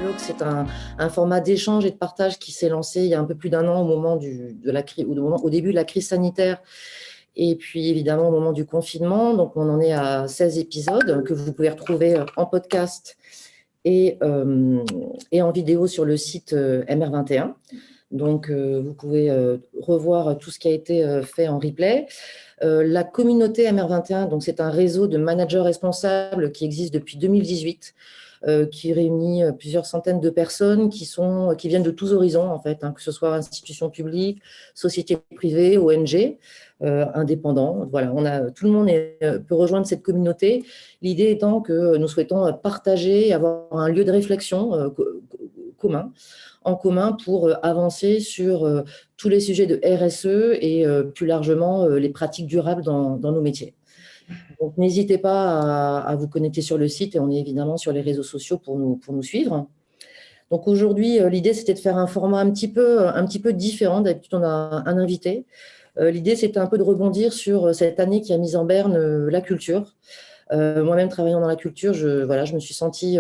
Dialogue, c'est un format d'échange et de partage qui s'est lancé il y a un peu plus d'un an au moment au début de la crise sanitaire et puis évidemment au moment du confinement. Donc on en est à 16 épisodes que vous pouvez retrouver en podcast et en vidéo sur le site MR21. Donc vous pouvez revoir tout ce qui a été fait en replay. La communauté MR21, donc c'est un réseau de managers responsables qui existe depuis 2018. Qui réunit plusieurs centaines de personnes qui viennent de tous horizons, en fait, hein, que ce soit institutions publiques, sociétés privées, ONG, indépendants. Voilà, tout le monde peut rejoindre cette communauté. L'idée étant que nous souhaitons partager et avoir un lieu de réflexion en commun pour avancer sur tous les sujets de RSE et plus largement les pratiques durables dans nos métiers. Donc, n'hésitez pas à vous connecter sur le site et on est évidemment sur les réseaux sociaux pour nous suivre. Donc, aujourd'hui, l'idée, c'était de faire un format un petit peu différent. D'habitude, on a un invité. L'idée, c'était un peu de rebondir sur cette année qui a mis en berne la culture. Moi-même, travaillant dans la culture, je me suis sentie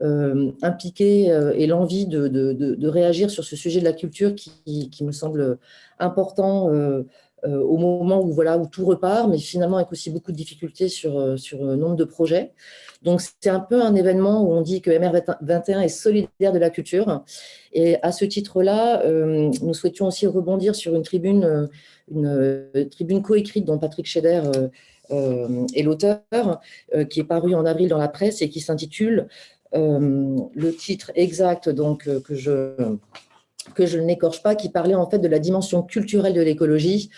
impliquée et l'envie de réagir sur ce sujet de la culture qui me semble important au moment où tout repart, mais finalement avec aussi beaucoup de difficultés sur nombre de projets. Donc, c'est un peu un événement où on dit que MR21 est solidaire de la culture. Et à ce titre-là, nous souhaitions aussi rebondir sur une tribune coécrite dont Patrick Scheder est l'auteur, qui est paru en avril dans la presse et qui s'intitule, le titre exact donc que je ne n'écorche pas, qui parlait en fait de la dimension culturelle de l'écologie,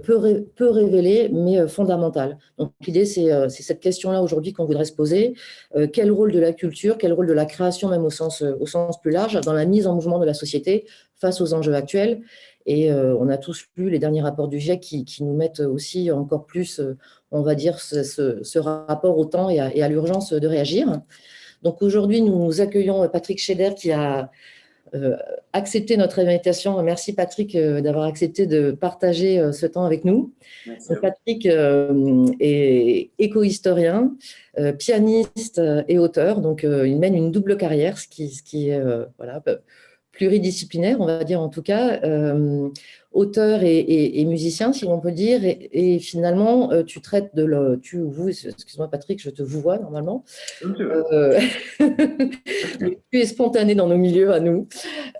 peu révélée, mais fondamentale. Donc l'idée, c'est cette question-là aujourd'hui qu'on voudrait se poser. Quel rôle de la culture, quel rôle de la création, même au sens plus large, dans la mise en mouvement de la société face aux enjeux actuels. Et on a tous lu les derniers rapports du GIEC qui nous mettent aussi encore plus, on va dire, ce rapport au temps et à l'urgence de réagir. Donc aujourd'hui, nous accueillons Patrick Scheder qui a accepté notre invitation. Merci Patrick d'avoir accepté de partager ce temps avec nous. Merci. Patrick est éco-historien, pianiste et auteur. Donc il mène une double carrière, ce qui est pluridisciplinaire, on va dire en tout cas. Auteur et musicien, si on peut dire, et finalement, tu traites excuse-moi Patrick, je te vous vois normalement. Tu es spontané dans nos milieux à nous,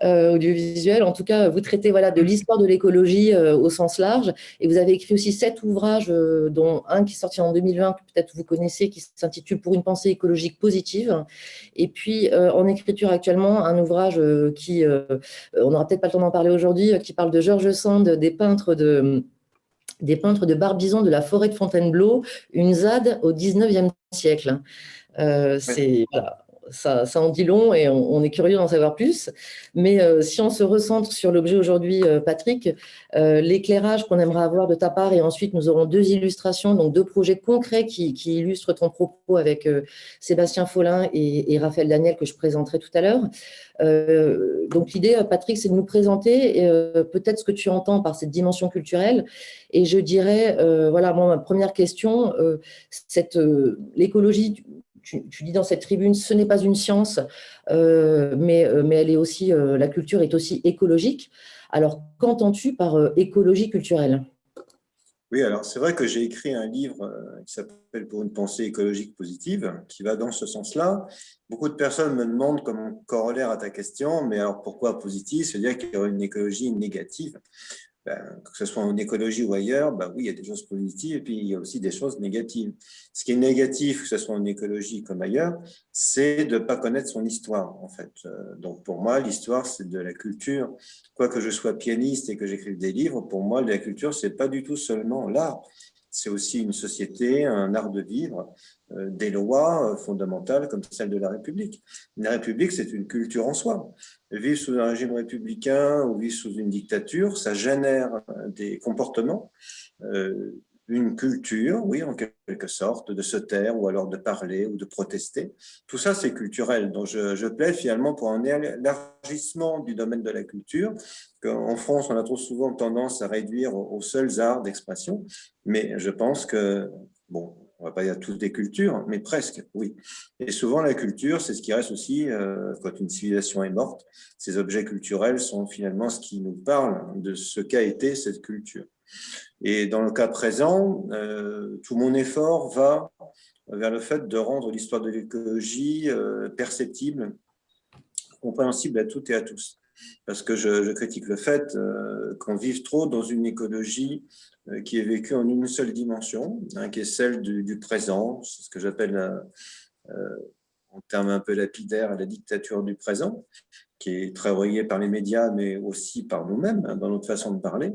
audiovisuels. En tout cas, vous traitez de l'histoire de l'écologie au sens large, et vous avez écrit aussi 7 ouvrages, dont un qui est sorti en 2020, que peut-être vous connaissez, qui s'intitule Pour une pensée écologique positive. Et puis, en écriture actuellement, un ouvrage on n'aura peut-être pas le temps d'en parler aujourd'hui, qui parle de George Sand, des peintres de Barbizon de la forêt de Fontainebleau, une ZAD au 19e siècle. Ça en dit long et on est curieux d'en savoir plus. Mais si on se recentre sur l'objet aujourd'hui, Patrick, l'éclairage qu'on aimerait avoir de ta part, et ensuite nous aurons 2 illustrations, donc 2 projets concrets qui illustrent ton propos avec Sébastien Follin et Raphaël Daniel que je présenterai tout à l'heure. Donc l'idée, Patrick, c'est de nous présenter peut-être ce que tu entends par cette dimension culturelle. Et je dirais, moi, ma première question, l'écologie, tu dis dans cette tribune, ce n'est pas une science, mais elle est aussi, la culture est aussi écologique. Alors, qu'entends-tu par écologie culturelle ? Oui, alors c'est vrai que j'ai écrit un livre qui s'appelle Pour une pensée écologique positive, qui va dans ce sens-là. Beaucoup de personnes me demandent comme corollaire à ta question, mais alors pourquoi positive ? C'est-à-dire qu'il y aurait une écologie négative. Que ce soit en écologie ou ailleurs, oui, il y a des choses positives et puis il y a aussi des choses négatives. Ce qui est négatif, que ce soit en écologie comme ailleurs, c'est de ne pas connaître son histoire, en fait. Donc, pour moi, l'histoire, c'est de la culture. Quoique je sois pianiste et que j'écrive des livres, pour moi, la culture, c'est pas du tout seulement l'art. C'est aussi une société, un art de vivre, des lois fondamentales comme celle de la République. La République, c'est une culture en soi. Vivre sous un régime républicain ou vivre sous une dictature, ça génère des comportements, une culture, oui, en quelque sorte, de se taire ou alors de parler ou de protester. Tout ça, c'est culturel. Donc, je plaide finalement pour un élargissement du domaine de la culture. En France, on a trop souvent tendance à réduire aux seuls arts d'expression, mais je pense que, on ne va pas dire toutes les cultures, mais presque, oui. Et souvent, la culture, c'est ce qui reste aussi quand une civilisation est morte. Ces objets culturels sont finalement ce qui nous parle de ce qu'a été cette culture. Et dans le cas présent, tout mon effort va vers le fait de rendre l'histoire de l'écologie perceptible, compréhensible à toutes et à tous. Parce que je critique le fait qu'on vive trop dans une écologie qui est vécue en une seule dimension, hein, qui est celle du présent, c'est ce que j'appelle, en termes un peu lapidaires, la dictature du présent, qui est très relayée par les médias, mais aussi par nous-mêmes, hein, dans notre façon de parler.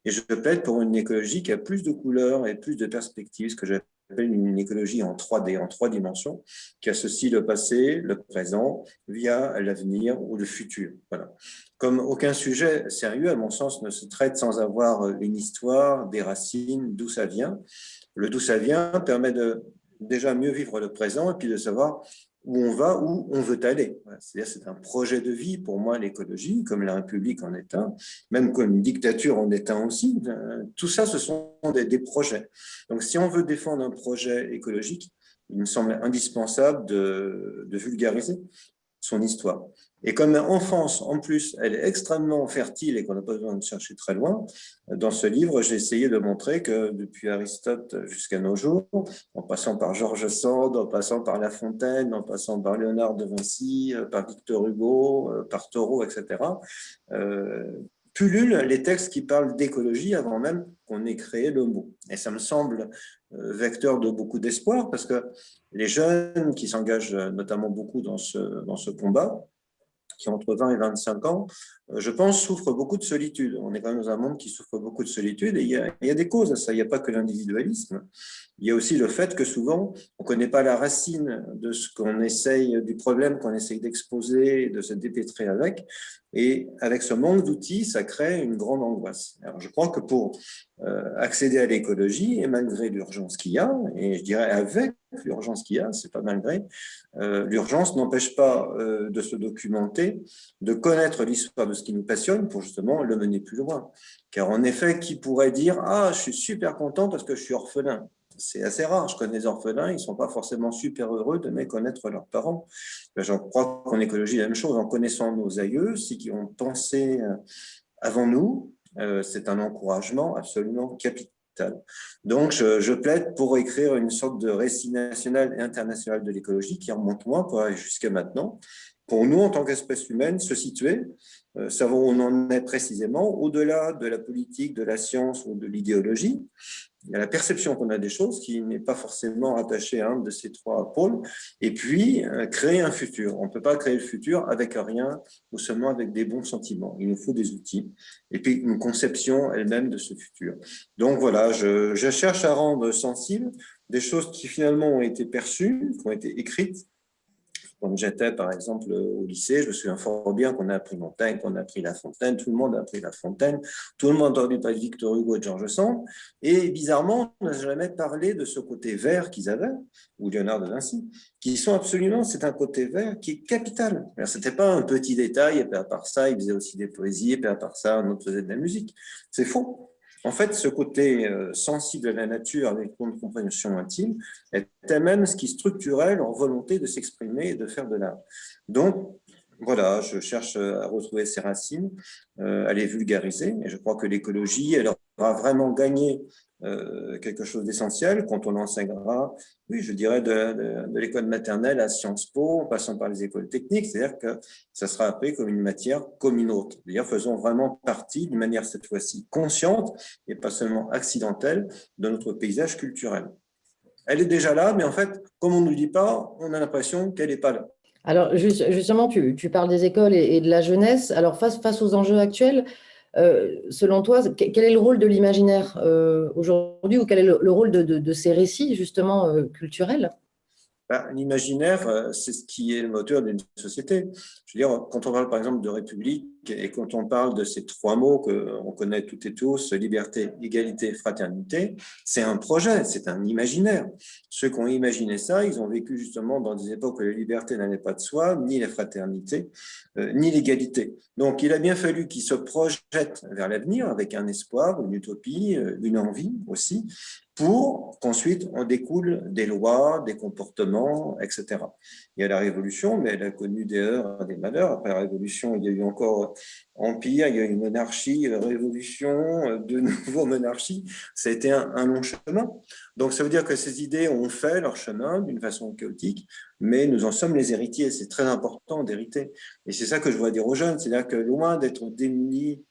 Et je plaide pour une écologie qui a plus de couleurs et plus de perspectives, ce que j'appelle une écologie en 3D, en 3 dimensions, qui associe le passé, le présent, via l'avenir ou le futur. Voilà. Comme aucun sujet sérieux, à mon sens, ne se traite sans avoir une histoire, des racines, d'où ça vient. Le d'où ça vient permet de déjà mieux vivre le présent et puis de savoir où on va, où on veut aller. C'est-à-dire c'est un projet de vie pour moi, l'écologie, comme la République en est un, même comme une dictature en est un aussi. Tout ça, ce sont des projets. Donc si on veut défendre un projet écologique, il me semble indispensable de vulgariser son histoire. Et comme l'enfance, en plus, elle est extrêmement fertile et qu'on n'a pas besoin de chercher très loin, dans ce livre, j'ai essayé de montrer que depuis Aristote jusqu'à nos jours, en passant par George Sand, en passant par La Fontaine, en passant par Léonard de Vinci, par Victor Hugo, par Thoreau, etc., pullulent les textes qui parlent d'écologie avant même qu'on ait créé le mot. Et ça me semble vecteur de beaucoup d'espoir parce que les jeunes qui s'engagent notamment beaucoup dans ce combat, qui ont entre 20 et 25 ans, je pense, souffrent beaucoup de solitude. On est quand même dans un monde qui souffre beaucoup de solitude et il y a des causes à ça. Il n'y a pas que l'individualisme. Il y a aussi le fait que souvent, on ne connaît pas la racine de ce qu'on essaye, du problème qu'on essaye d'exposer, de se dépêtrer avec. Et avec ce manque d'outils, ça crée une grande angoisse. Alors, je crois que pour accéder à l'écologie, et malgré l'urgence qu'il y a, et je dirais avec l'urgence qu'il y a, c'est pas malgré, l'urgence n'empêche pas de se documenter, de connaître l'histoire de ce qui nous passionne pour justement le mener plus loin. Car en effet, qui pourrait dire « Ah, je suis super content parce que je suis orphelin ». C'est assez rare. Je connais des orphelins, ils ne sont pas forcément super heureux de méconnaître leurs parents. Je crois qu'en écologie, la même chose. En connaissant nos aïeux, ceux qui ont pensé avant nous, c'est un encouragement absolument capital. Donc, je plaide pour écrire une sorte de récit national et international de l'écologie qui remonte loin pour aller jusqu'à maintenant. Pour nous, en tant qu'espèce humaine, se situer, savoir où on en est précisément, au-delà de la politique, de la science ou de l'idéologie. Il y a la perception qu'on a des choses qui n'est pas forcément rattachée à un de ces 3 pôles. Et puis, créer un futur. On ne peut pas créer le futur avec rien ou seulement avec des bons sentiments. Il nous faut des outils et puis une conception elle-même de ce futur. Donc voilà, je cherche à rendre sensible des choses qui finalement ont été perçues, qui ont été écrites. Quand j'étais, par exemple, au lycée, je me souviens fort bien qu'on a appris Montaigne, qu'on a appris La Fontaine, tout le monde a appris La Fontaine, tout le monde a entendu parler de Victor Hugo et de George Sand, et bizarrement, on n'a jamais parlé de ce côté vert qu'ils avaient, ou Léonard de Vinci, qui sont absolument, c'est un côté vert qui est capital. Ce n'était pas un petit détail, et puis à part ça, ils faisaient aussi des poésies, et puis à part ça, un autre faisait de la musique. C'est faux. En fait, ce côté sensible à la nature avec une compréhension intime était même ce qui structurait leur volonté de s'exprimer et de faire de l'art. Donc, voilà, je cherche à retrouver ces racines, à les vulgariser, et je crois que l'écologie, elle aura vraiment gagné quelque chose d'essentiel quand on enseignera, oui, je dirais, de l'école maternelle à Sciences Po, en passant par les écoles techniques, c'est-à-dire que ça sera appris comme une matière comme une autre. C'est-à-dire faisons vraiment partie, d'une manière cette fois-ci consciente et pas seulement accidentelle, de notre paysage culturel. Elle est déjà là, mais en fait, comme on ne nous dit pas, on a l'impression qu'elle n'est pas là. Alors, justement, tu parles des écoles et de la jeunesse. Alors, face aux enjeux actuels, selon toi, quel est le rôle de l'imaginaire aujourd'hui ou quel est le rôle de ces récits, justement, culturels? L'imaginaire, c'est ce qui est le moteur d'une société. Je veux dire, quand on parle par exemple de République et quand on parle de ces 3 mots qu'on connaît toutes et tous, liberté, égalité, fraternité, c'est un projet, c'est un imaginaire. Ceux qui ont imaginé ça, ils ont vécu justement dans des époques où la liberté n'allait pas de soi, ni la fraternité, ni l'égalité. Donc, il a bien fallu qu'ils se projettent vers l'avenir avec un espoir, une utopie, une envie aussi. pour qu'ensuite on découle des lois, des comportements, etc. Il y a la Révolution, mais elle a connu des heurts, des malheurs. Après la Révolution, il y a eu encore empire, il y a eu une monarchie, révolution, de nouveau monarchie. Ça a été un long chemin. Donc ça veut dire que ces idées ont fait leur chemin d'une façon chaotique, mais nous en sommes les héritiers. C'est très important d'hériter. Et c'est ça que je voudrais dire aux jeunes, c'est-à-dire que loin d'être démunis,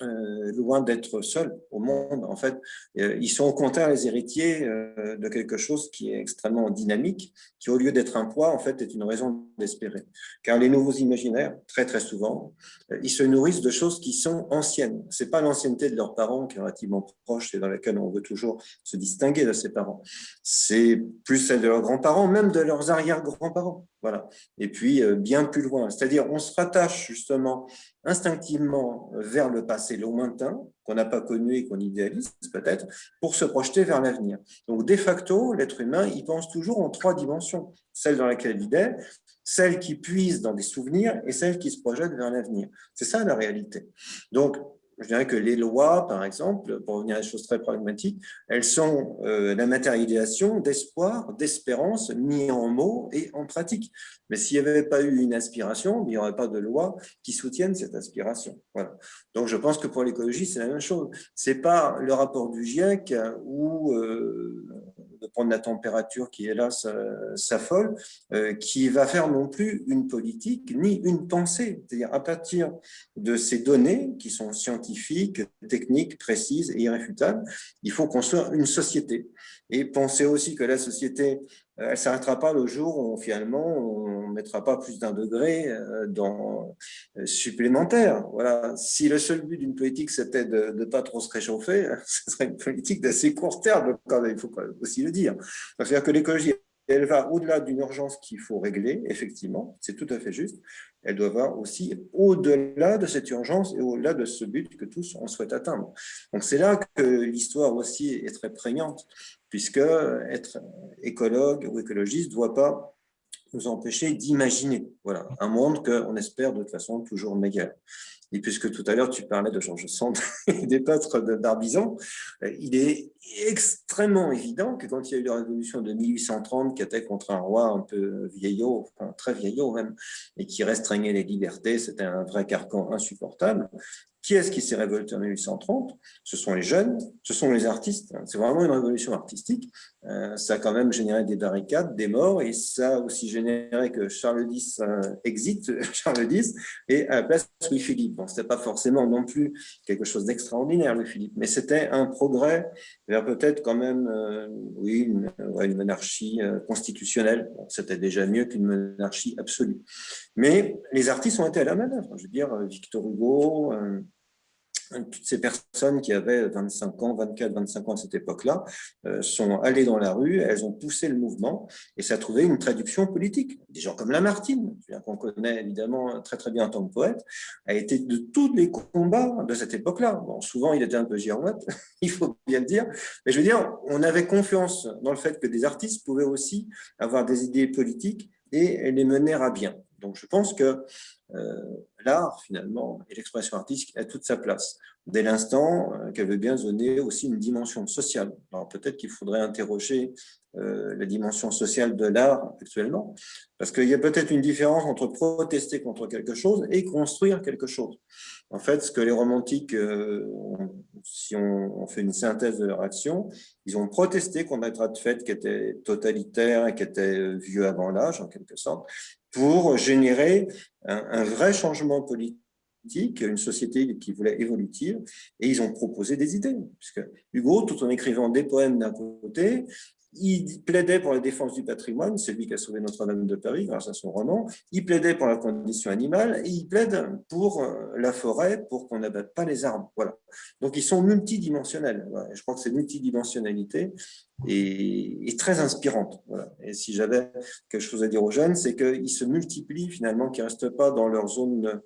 loin d'être seuls au monde, en fait, ils sont au contraire les héritiers de quelque chose qui est extrêmement dynamique, qui au lieu d'être un poids, en fait, est une raison d'espérer. Car les nouveaux imaginaires, très très souvent, ils se nourrissent de choses qui sont anciennes. C'est pas l'ancienneté de leurs parents qui est relativement proche et dans laquelle on veut toujours se distinguer de ses parents. C'est plus celle de leurs grands-parents, même de leurs arrière-grands-parents. Voilà. Et puis, bien plus loin. C'est-à-dire, on se rattache justement instinctivement vers le passé lointain, qu'on n'a pas connu et qu'on idéalise peut-être, pour se projeter vers l'avenir. Donc, de facto, l'être humain, il pense toujours en 3 dimensions. Celle dans laquelle il est, celle qui puise dans des souvenirs et celle qui se projette vers l'avenir. C'est ça la réalité. Donc, je dirais que les lois, par exemple, pour revenir à des choses très pragmatiques, elles sont la matérialisation d'espoir, d'espérance mis en mots et en pratique. Mais s'il n'y avait pas eu une aspiration, il n'y aurait pas de loi qui soutiennent cette aspiration. Voilà. Donc, je pense que pour l'écologie, c'est la même chose. C'est pas le rapport du GIEC ou de prendre la température qui, hélas, s'affole, qui va faire non plus une politique ni une pensée. C'est-à-dire, à partir de ces données qui sont scientifiques, techniques, précises et irréfutables, il faut construire une société. Et penser aussi que la société, elle ne s'arrêtera pas le jour où finalement on ne mettra pas plus d'1 degré supplémentaire. Voilà. Si le seul but d'une politique c'était de ne pas trop se réchauffer, ce serait une politique d'assez court terme, quand même, il faut aussi le dire. C'est-à-dire que l'écologie, elle va au-delà d'une urgence qu'il faut régler, effectivement, c'est tout à fait juste. Elle doit voir aussi au-delà de cette urgence et au-delà de ce but que tous on souhaite atteindre. Donc c'est là que l'histoire aussi est très prégnante, puisque être écologue ou écologiste ne doit pas nous empêcher d'imaginer voilà, un monde qu'on espère de toute façon toujours meilleur. Et puisque tout à l'heure tu parlais de Georges Sand et des peintres d'Arbizon, il est extrêmement évident que quand il y a eu la révolution de 1830 qui était contre un roi un peu vieillot, enfin, très vieillot même, et qui restreignait les libertés, c'était un vrai carcan insupportable. Qui est-ce qui s'est révolté en 1830? Ce sont les jeunes, ce sont les artistes. C'est vraiment une révolution artistique. Ça a quand même généré des barricades, des morts, et ça a aussi généré que Charles X exit, Charles X, et à la place Louis-Philippe. Bon, ce n'était pas forcément non plus quelque chose d'extraordinaire, Louis-Philippe, mais c'était un progrès vers peut-être quand même, oui, une monarchie constitutionnelle. Bon, c'était déjà mieux qu'une monarchie absolue. Mais les artistes ont été à la manœuvre. Je veux dire, Victor Hugo, toutes ces personnes qui avaient 25 ans, 24, 25 ans à cette époque-là, sont allées dans la rue, elles ont poussé le mouvement et ça a trouvé une traduction politique. Des gens comme Lamartine, qu'on connaît évidemment très très bien en tant que poète, a été de tous les combats de cette époque-là. Bon, souvent, il était un peu girouette, il faut bien le dire, mais je veux dire, on avait confiance dans le fait que des artistes pouvaient aussi avoir des idées politiques et les mener à bien. Donc, je pense que l'art, finalement, et l'expression artistique a toute sa place, dès l'instant qu'elle veut bien donner aussi une dimension sociale. Alors, peut-être qu'il faudrait interroger la dimension sociale de l'art actuellement, parce qu'il y a peut-être une différence entre protester contre quelque chose et construire quelque chose. En fait, ce que les romantiques, si on fait une synthèse de leur action, ils ont protesté contre un état de fait qui était totalitaire et qui était vieux avant l'âge, en quelque sorte, pour générer un vrai changement politique, une société qui voulait évolutive, et ils ont proposé des idées. Puisque Hugo, tout en écrivant des poèmes d'un côté, il plaidait pour la défense du patrimoine, c'est lui qui a sauvé Notre-Dame de Paris grâce à son roman, il plaidait pour la condition animale, et il plaide pour la forêt, pour qu'on n'abatte pas les arbres. Voilà. Donc ils sont multidimensionnels. Voilà. Je crois que cette multidimensionnalité est très inspirante. Voilà. Et si j'avais quelque chose à dire aux jeunes, c'est qu'ils se multiplient finalement, qu'ils ne restent pas dans leur zone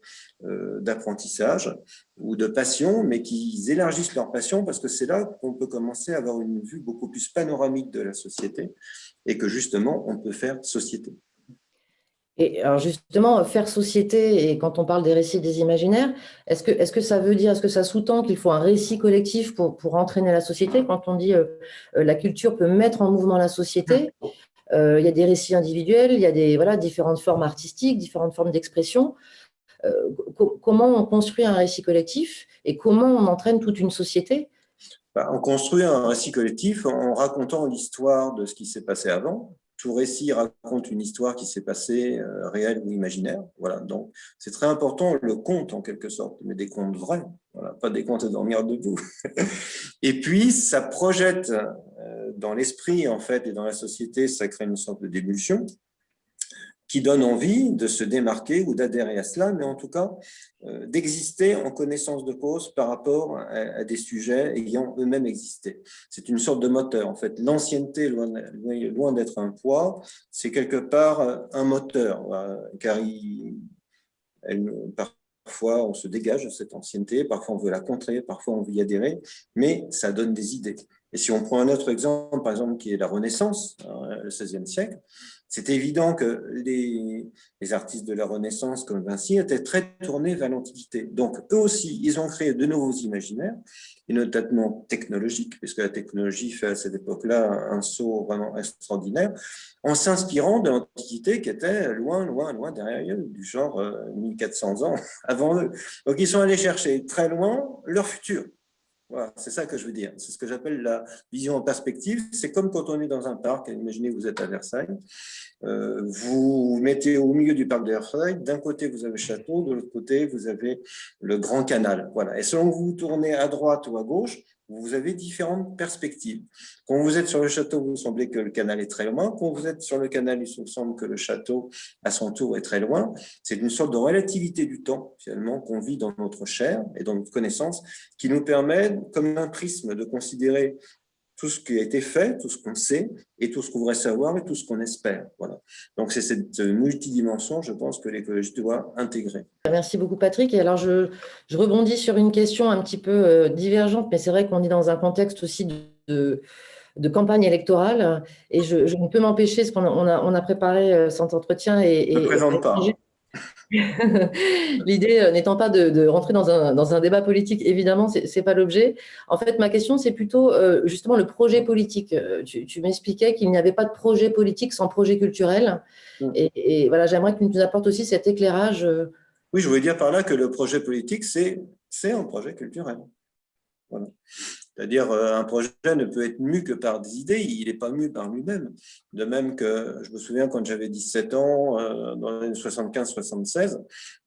d'apprentissage ou de passion, mais qu'ils élargissent leur passion parce que c'est là qu'on peut commencer à avoir une vue beaucoup plus panoramique de la société et que justement, on peut faire société. Et alors justement, faire société, et quand on parle des récits des imaginaires, est-ce que ça veut dire, est-ce que ça sous-tend qu'il faut un récit collectif pour entraîner la société? Quand on dit la culture peut mettre en mouvement la société, il y a des récits individuels, il y a voilà, différentes formes artistiques, différentes formes d'expression. Comment on construit un récit collectif et comment on entraîne toute une société? On construit un récit collectif en racontant l'histoire de ce qui s'est passé avant. Tout récit raconte une histoire qui s'est passée, réelle ou imaginaire. Voilà, donc c'est très important, le conte en quelque sorte, mais des contes vrais, voilà, pas des contes à dormir debout. Et puis, ça projette dans l'esprit, en fait, et dans la société, ça crée une sorte d'émulsion qui donne envie de se démarquer ou d'adhérer à cela, mais en tout cas d'exister en connaissance de cause par rapport à des sujets ayant eux-mêmes existé. C'est une sorte de moteur, en fait. L'ancienneté, loin d'être un poids, c'est quelque part un moteur, car parfois on se dégage de cette ancienneté, parfois on veut la contrer, parfois on veut y adhérer, mais ça donne des idées. Et si on prend un autre exemple, par exemple, qui est la Renaissance, le XVIe siècle, c'est évident que les artistes de la Renaissance, comme Vinci, étaient très tournés vers l'Antiquité. Donc, eux aussi, ils ont créé de nouveaux imaginaires, et notamment technologiques, puisque la technologie fait à cette époque-là un saut vraiment extraordinaire, en s'inspirant de l'Antiquité qui était loin, loin, loin derrière eux, du genre 1400 ans avant eux. Donc, ils sont allés chercher très loin leur futur. Voilà, c'est ça que je veux dire. C'est ce que j'appelle la vision en perspective. C'est comme quand on est dans un parc. Imaginez, vous êtes à Versailles. Vous vous mettez au milieu du parc de Versailles. D'un côté, vous avez le château. De l'autre côté, vous avez le grand canal. Voilà. Et selon que vous tournez à droite ou à gauche, vous avez différentes perspectives. Quand vous êtes sur le château, vous semblez que le canal est très loin. Quand vous êtes sur le canal, il vous semble que le château, à son tour, est très loin. C'est une sorte de relativité du temps, finalement, qu'on vit dans notre chair et dans notre connaissance, qui nous permet, comme un prisme, de considérer tout ce qui a été fait, tout ce qu'on sait, et tout ce qu'on voudrait savoir, et tout ce qu'on espère. Voilà. Donc, c'est cette multidimension, je pense, que l'écologie doit intégrer. Merci beaucoup, Patrick. Et alors, je rebondis sur une question un petit peu divergente, mais c'est vrai qu'on est dans un contexte aussi de campagne électorale, et je ne peux m'empêcher, parce on a préparé cet entretien, Je ne me présente pas. l'idée n'étant pas de rentrer dans un débat politique, évidemment, c'est pas l'objet. En fait, ma question, c'est plutôt justement le projet politique. Tu m'expliquais qu'il n'y avait pas de projet politique sans projet culturel. Et voilà, j'aimerais que tu nous apportes aussi cet éclairage. Oui, je voulais dire par là que le projet politique, c'est un projet culturel. Voilà. C'est-à-dire, un projet ne peut être mu que par des idées, il n'est pas mu par lui-même. De même que, je me souviens, quand j'avais 17 ans, dans les années 75-76,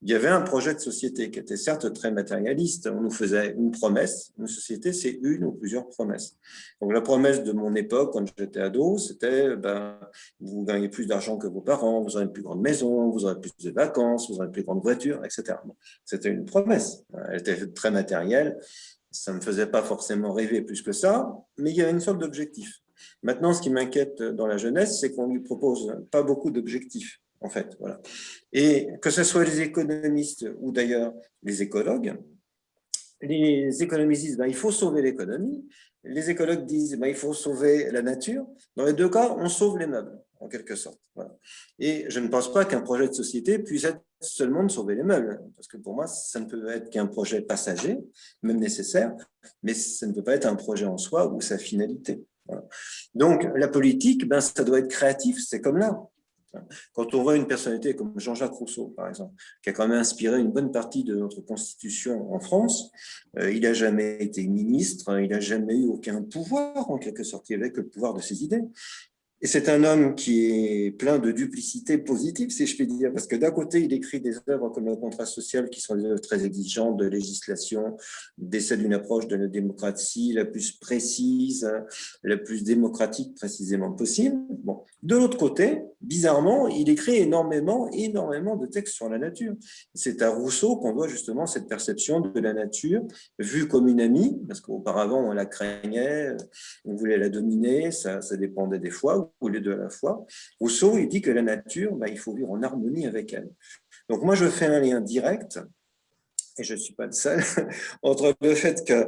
il y avait un projet de société qui était certes très matérialiste. On nous faisait une promesse. Une société, c'est une ou plusieurs promesses. Donc, la promesse de mon époque, quand j'étais ado, c'était vous gagnez plus d'argent que vos parents, vous aurez une plus grande maison, vous aurez plus de vacances, vous aurez une plus grande voiture, etc. C'était une promesse. Elle était très matérielle. Ça ne me faisait pas forcément rêver plus que ça, mais il y a une sorte d'objectif. Maintenant, ce qui m'inquiète dans la jeunesse, c'est qu'on ne lui propose pas beaucoup d'objectifs, en fait. Voilà. Et que ce soit les économistes ou d'ailleurs les écologues disent il faut sauver l'économie, les écologues disent il faut sauver la nature. Dans les deux cas, on sauve les meubles, en quelque sorte. Voilà. Et je ne pense pas qu'un projet de société puisse être seulement de sauver les meubles, parce que pour moi, ça ne peut être qu'un projet passager, même nécessaire, mais ça ne peut pas être un projet en soi ou sa finalité. Voilà. Donc, la politique, ça doit être créatif, c'est comme là. Quand on voit une personnalité comme Jean-Jacques Rousseau, par exemple, qui a quand même inspiré une bonne partie de notre Constitution en France, il n'a jamais été ministre, il n'a jamais eu aucun pouvoir, en quelque sorte, il avait que le pouvoir de ses idées. Et c'est un homme qui est plein de duplicité positive, si je puis dire, parce que d'un côté, il écrit des œuvres comme le contrat social, qui sont des œuvres très exigeantes de législation, d'essai d'une approche de la démocratie la plus précise, la plus démocratique précisément possible. Bon. De l'autre côté, bizarrement, il écrit énormément de textes sur la nature. C'est à Rousseau qu'on doit justement cette perception de la nature vue comme une amie, parce qu'auparavant, on la craignait, on voulait la dominer, ça dépendait des fois, ou les deux à la fois. Rousseau, il dit que la nature, il faut vivre en harmonie avec elle. Donc moi, je fais un lien direct, et je ne suis pas le seul, entre le fait que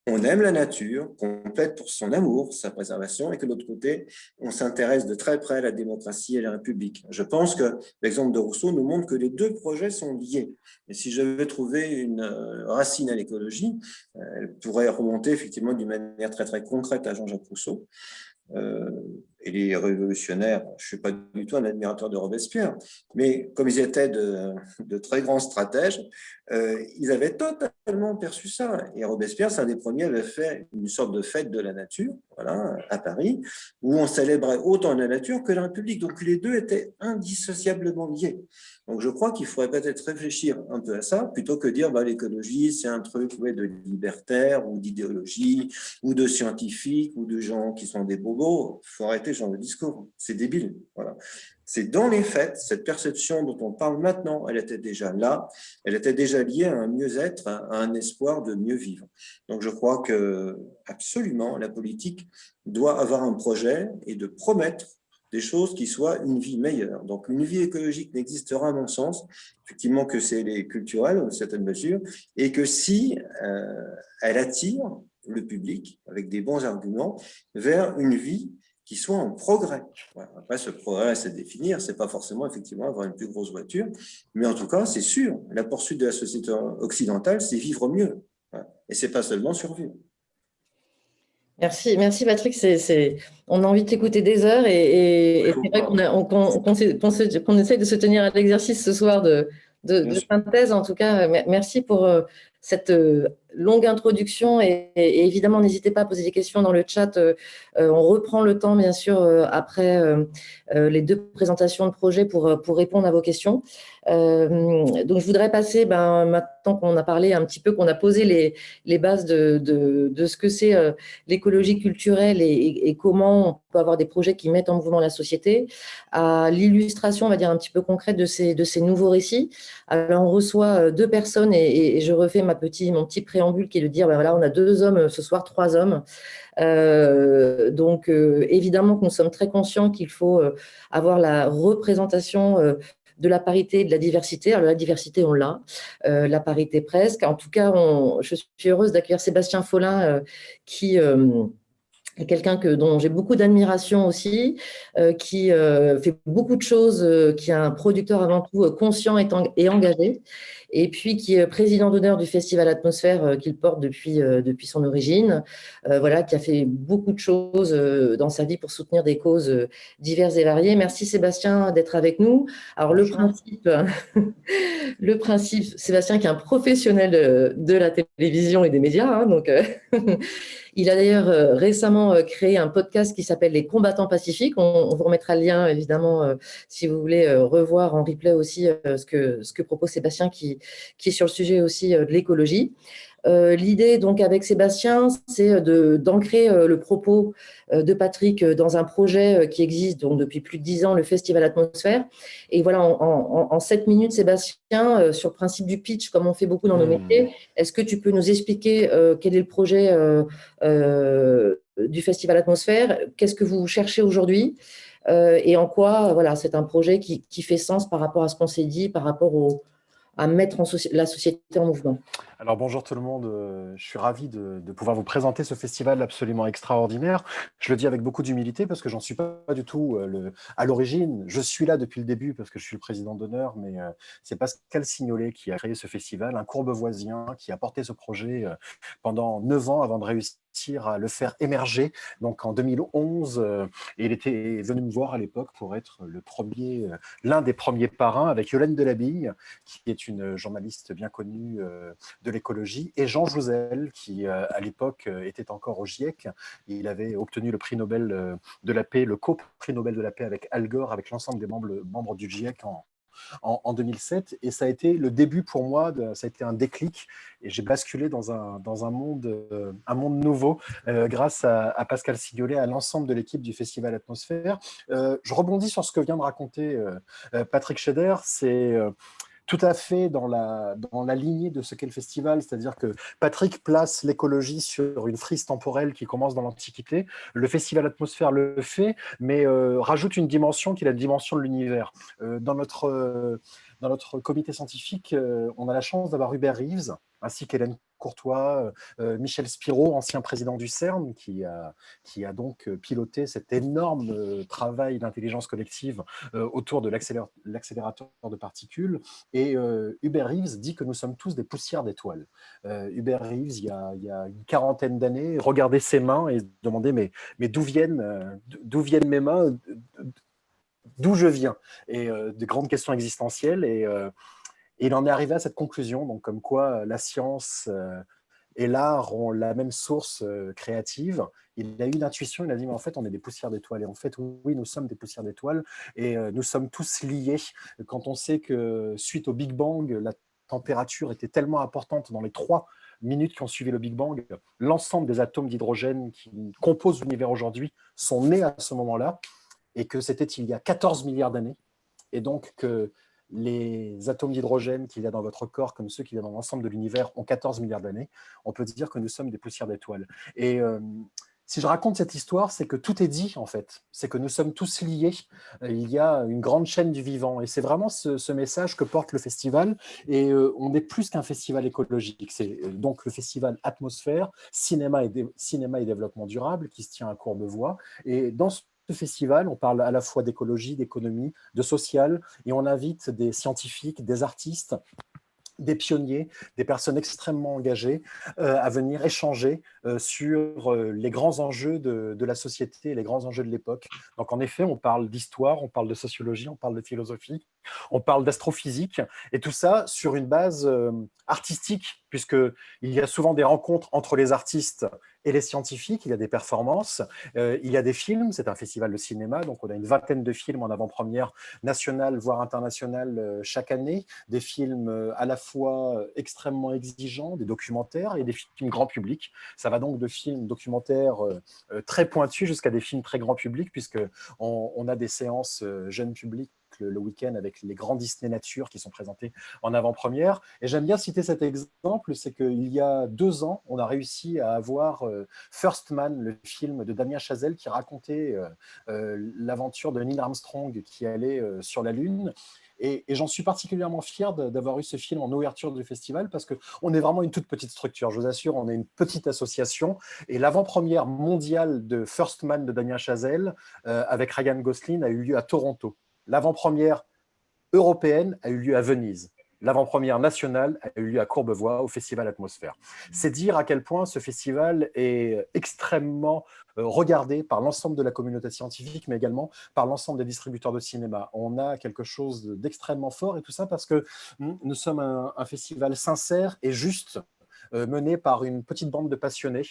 on aime la nature, qu'on plaide pour son amour, sa préservation, et que de l'autre côté, on s'intéresse de très près à la démocratie et à la République. Je pense que l'exemple de Rousseau nous montre que les deux projets sont liés. Et si je vais trouver une racine à l'écologie, elle pourrait remonter effectivement d'une manière très très concrète à Jean-Jacques Rousseau. Et les révolutionnaires, je ne suis pas du tout un admirateur de Robespierre, mais comme ils étaient de très grands stratèges, ils avaient totalement perçu ça. Et Robespierre, c'est un des premiers, avait fait une sorte de fête de la nature, voilà, à Paris, où on célébrait autant la nature que la République. Donc les deux étaient indissociablement liés. Donc je crois qu'il faudrait peut-être réfléchir un peu à ça, plutôt que dire bah, l'écologie, c'est un truc ouais, de libertaire ou d'idéologie, ou de scientifiques, ou de gens qui sont des bobos. Il faut arrêter ce genre de discours. C'est débile. Voilà. C'est dans les faits, cette perception dont on parle maintenant, elle était déjà là, elle était déjà liée à un mieux-être, à un espoir de mieux vivre. Donc je crois que absolument la politique doit avoir un projet et de promettre des choses qui soient une vie meilleure. Donc une vie écologique n'existera à mon sens, effectivement que c'est les culturels, dans certaines mesures, et que si elle attire le public avec des bons arguments vers une vie qui soit en progrès. Voilà. Après, ce progrès, c'est définir, c'est pas forcément effectivement avoir une plus grosse voiture, mais en tout cas, c'est sûr, la poursuite de la société occidentale, c'est vivre mieux. Voilà. Et c'est pas seulement survivre. Merci Patrick. On a envie de t'écouter des heures et c'est vrai qu'on essaye de se tenir à l'exercice ce soir de synthèse. En tout cas, merci pour cette longue introduction et évidemment, n'hésitez pas à poser des questions dans le chat. On reprend le temps, bien sûr, après les deux présentations de projets pour répondre à vos questions. Donc, je voudrais passer, maintenant qu'on a parlé un petit peu, qu'on a posé les bases de ce que c'est l'écologie culturelle et comment on peut avoir des projets qui mettent en mouvement la société, à l'illustration, on va dire, un petit peu concrète de ces nouveaux récits. Alors, on reçoit deux personnes et je refais mon petit préambule qui est de dire, voilà, on a deux hommes ce soir, trois hommes. Donc, évidemment que nous sommes très conscients qu'il faut avoir la représentation de la parité et de la diversité. Alors, la diversité, on l'a, la parité presque. En tout cas, je suis heureuse d'accueillir Sébastien Follin, qui est quelqu'un dont j'ai beaucoup d'admiration aussi, qui fait beaucoup de choses, qui est un producteur avant tout conscient et engagé, et puis qui est président d'honneur du Festival Atmosphère qu'il porte depuis son origine, voilà, qui a fait beaucoup de choses dans sa vie pour soutenir des causes diverses et variées. Merci Sébastien d'être avec nous. Alors le principe, Sébastien qui est un professionnel de la télévision et des médias, hein, donc il a d'ailleurs récemment créé un podcast qui s'appelle Les Combattants Pacifiques. On vous remettra le lien, évidemment, si vous voulez revoir en replay aussi ce que propose Sébastien, qui est sur le sujet aussi de l'écologie. L'idée, donc, avec Sébastien, c'est d'ancrer le propos de Patrick dans un projet qui existe donc depuis plus de 10 ans, le Festival Atmosphère. Et voilà, en 7 minutes, Sébastien, sur le principe du pitch, comme on fait beaucoup dans nos métiers, est-ce que tu peux nous expliquer quel est le projet du Festival Atmosphère? Qu'est-ce que vous cherchez aujourd'hui? Et en quoi, voilà, c'est un projet qui fait sens par rapport à ce qu'on s'est dit, par rapport à mettre la société en mouvement. Alors bonjour tout le monde, je suis ravi de pouvoir vous présenter ce festival absolument extraordinaire. Je le dis avec beaucoup d'humilité parce que j'en suis pas du tout à l'origine. Je suis là depuis le début parce que je suis le président d'honneur, mais c'est Pascal Signolet qui a créé ce festival, un courbevoisien qui a porté ce projet pendant 9 ans avant de réussir à le faire émerger. Donc en 2011, et il était venu me voir à l'époque pour être l'un des premiers parrains avec Yolène Delabille, qui est une journaliste bien connue de l'écologie, et Jean Jouzel, qui à l'époque était encore au GIEC. Il avait obtenu le prix Nobel de la paix, le co-prix Nobel de la paix avec Al Gore, avec l'ensemble des membres du GIEC en 2007, et ça a été le début pour moi, ça a été un déclic, et j'ai basculé dans un monde nouveau grâce à Pascal Signolet, à l'ensemble de l'équipe du Festival Atmosphère. Je rebondis sur ce que vient de raconter Patrick Scheder, c'est tout à fait dans la lignée de ce qu'est le festival, c'est-à-dire que Patrick place l'écologie sur une frise temporelle qui commence dans l'Antiquité. Le Festival Atmosphère le fait, mais rajoute une dimension qui est la dimension de l'univers. Dans notre comité scientifique, on a la chance d'avoir Hubert Reeves, ainsi qu'Hélène Courtois, Michel Spiro, ancien président du CERN, qui a donc piloté cet énorme travail d'intelligence collective autour de l'accélérateur de particules. Et Hubert Reeves dit que nous sommes tous des poussières d'étoiles. Hubert Reeves, il y a une quarantaine d'années, regardait ses mains et se demandait mais d'où viennent mes mains, d'où je viens, et de grandes questions existentielles. Et il en est arrivé à cette conclusion, donc comme quoi la science et l'art ont la même source créative. Il a eu une intuition, il a dit, mais en fait, on est des poussières d'étoiles. Et en fait, oui, nous sommes des poussières d'étoiles et nous sommes tous liés. Quand on sait que suite au Big Bang, la température était tellement importante dans les 3 minutes qui ont suivi le Big Bang, l'ensemble des atomes d'hydrogène qui composent l'univers aujourd'hui sont nés à ce moment-là, et que c'était il y a 14 milliards d'années. Et donc que les atomes d'hydrogène qu'il y a dans votre corps, comme ceux qu'il y a dans l'ensemble de l'univers, ont 14 milliards d'années, on peut dire que nous sommes des poussières d'étoiles. Et si je raconte cette histoire, c'est que tout est dit, en fait. C'est que nous sommes tous liés. Il y a une grande chaîne du vivant. Et c'est vraiment ce message que porte le festival. Et on est plus qu'un festival écologique. C'est donc le festival Atmosphère, cinéma et développement durable, qui se tient à Courbevoie. Et dans ce festival, on parle à la fois d'écologie, d'économie, de social, et on invite des scientifiques, des artistes, des pionniers, des personnes extrêmement engagées à venir échanger sur les grands enjeux de la société, les grands enjeux de l'époque. Donc en effet, on parle d'histoire, on parle de sociologie, on parle de philosophie, on parle d'astrophysique, et tout ça sur une base artistique, puisqu'il y a souvent des rencontres entre les artistes et les scientifiques, il y a des performances, il y a des films, c'est un festival de cinéma, donc on a une vingtaine de films en avant-première nationale, voire internationale chaque année, des films à la fois extrêmement exigeants, des documentaires et des films grand public. Ça va donc de films documentaires très pointus jusqu'à des films très grand public, puisqu'on a des séances jeunes publics le week-end avec les grands Disney Nature qui sont présentés en avant-première. Et j'aime bien citer cet exemple, c'est qu'il y a 2 ans, on a réussi à avoir First Man, le film de Damien Chazelle qui racontait l'aventure de Neil Armstrong qui allait sur la Lune. Et j'en suis particulièrement fier d'avoir eu ce film en ouverture du festival parce qu'on est vraiment une toute petite structure. Je vous assure, on est une petite association. Et l'avant-première mondiale de First Man de Damien Chazelle avec Ryan Gosling a eu lieu à Toronto. L'avant-première européenne a eu lieu à Venise. L'avant-première nationale a eu lieu à Courbevoie, au Festival Atmosphère. C'est dire à quel point ce festival est extrêmement regardé par l'ensemble de la communauté scientifique, mais également par l'ensemble des distributeurs de cinéma. On a quelque chose d'extrêmement fort, et tout ça parce que nous sommes un festival sincère et juste, mené par une petite bande de passionnés,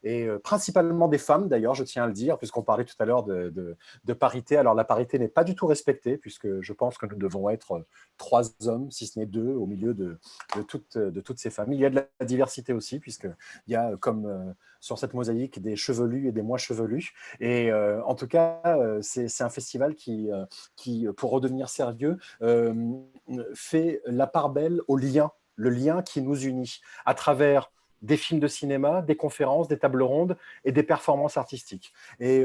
et principalement des femmes d'ailleurs, je tiens à le dire, puisqu'on parlait tout à l'heure de parité. Alors la parité n'est pas du tout respectée, puisque je pense que nous devons être 3 hommes, si ce n'est 2, au milieu de toutes ces femmes. Il y a de la diversité aussi, puisqu'il y a, comme sur cette mosaïque, des chevelus et des moins chevelus. Et en tout cas, c'est un festival qui, pour redevenir sérieux, fait la part belle au lien, le lien qui nous unit à travers des films de cinéma, des conférences, des tables rondes et des performances artistiques. Et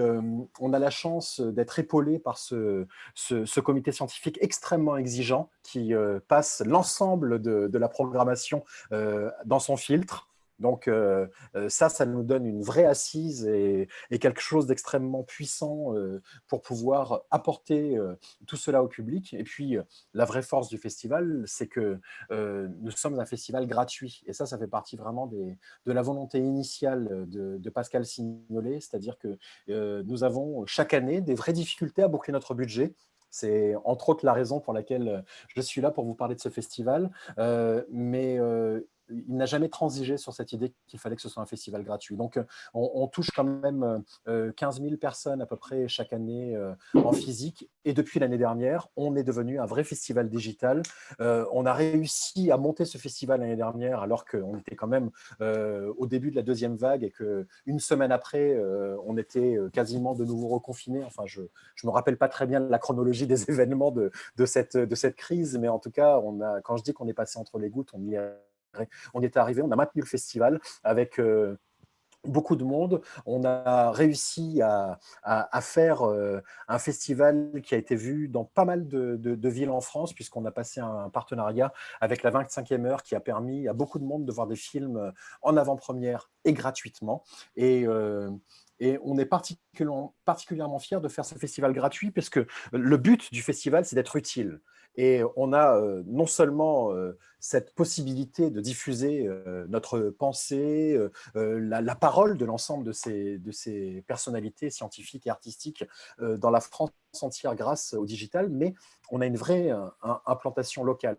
on a la chance d'être épaulé par ce comité scientifique extrêmement exigeant qui passe l'ensemble de la programmation dans son filtre. Donc ça nous donne une vraie assise et quelque chose d'extrêmement puissant pour pouvoir apporter tout cela au public. Et puis, la vraie force du festival, c'est que nous sommes un festival gratuit. Et ça fait partie vraiment de la volonté initiale de Pascal Signolet, c'est-à-dire que nous avons chaque année des vraies difficultés à boucler notre budget. C'est entre autres la raison pour laquelle je suis là pour vous parler de ce festival. Mais il n'a jamais transigé sur cette idée qu'il fallait que ce soit un festival gratuit. Donc, on touche quand même 15 000 personnes à peu près chaque année en physique. Et depuis l'année dernière, on est devenu un vrai festival digital. On a réussi à monter ce festival l'année dernière alors qu'on était quand même au début de la 2e vague et qu'une semaine après, on était quasiment de nouveau reconfinés. Enfin, je ne me rappelle pas très bien la chronologie des événements de cette crise, mais en tout cas, quand je dis qu'on est passé entre les gouttes, on y est arrivé, on a maintenu le festival avec beaucoup de monde. On a réussi à faire un festival qui a été vu dans pas mal de villes en France, puisqu'on a passé un partenariat avec la 25e heure qui a permis à beaucoup de monde de voir des films en avant-première et gratuitement. Et on est particulièrement fiers de faire ce festival gratuit, parce que le but du festival, c'est d'être utile. Et on a non seulement cette possibilité de diffuser notre pensée, la parole de l'ensemble de ces personnalités scientifiques et artistiques dans la France entière grâce au digital, mais on a une vraie implantation locale.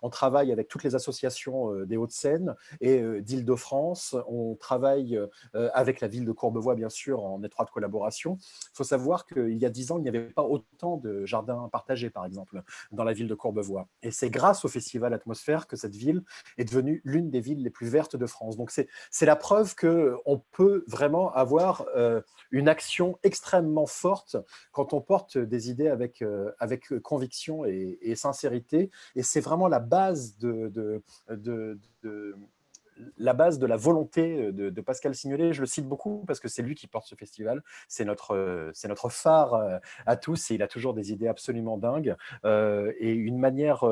On travaille avec toutes les associations des Hauts-de-Seine et d'Île-de-France. On travaille avec la ville de Courbevoie, bien sûr, en étroite collaboration. Il faut savoir qu'il y a 10 ans, il n'y avait pas autant de jardins partagés, par exemple, dans la ville de Courbevoie. Et c'est grâce au Festival Atmosphère que cette ville est devenue l'une des villes les plus vertes de France. Donc c'est la preuve qu'on peut vraiment avoir une action extrêmement forte quand on porte des idées avec conviction et sincérité. Et c'est vraiment la base la base de la volonté de Pascal Signolet. Je le cite beaucoup parce que c'est lui qui porte ce festival. C'est notre phare à tous, et il a toujours des idées absolument dingues et une manière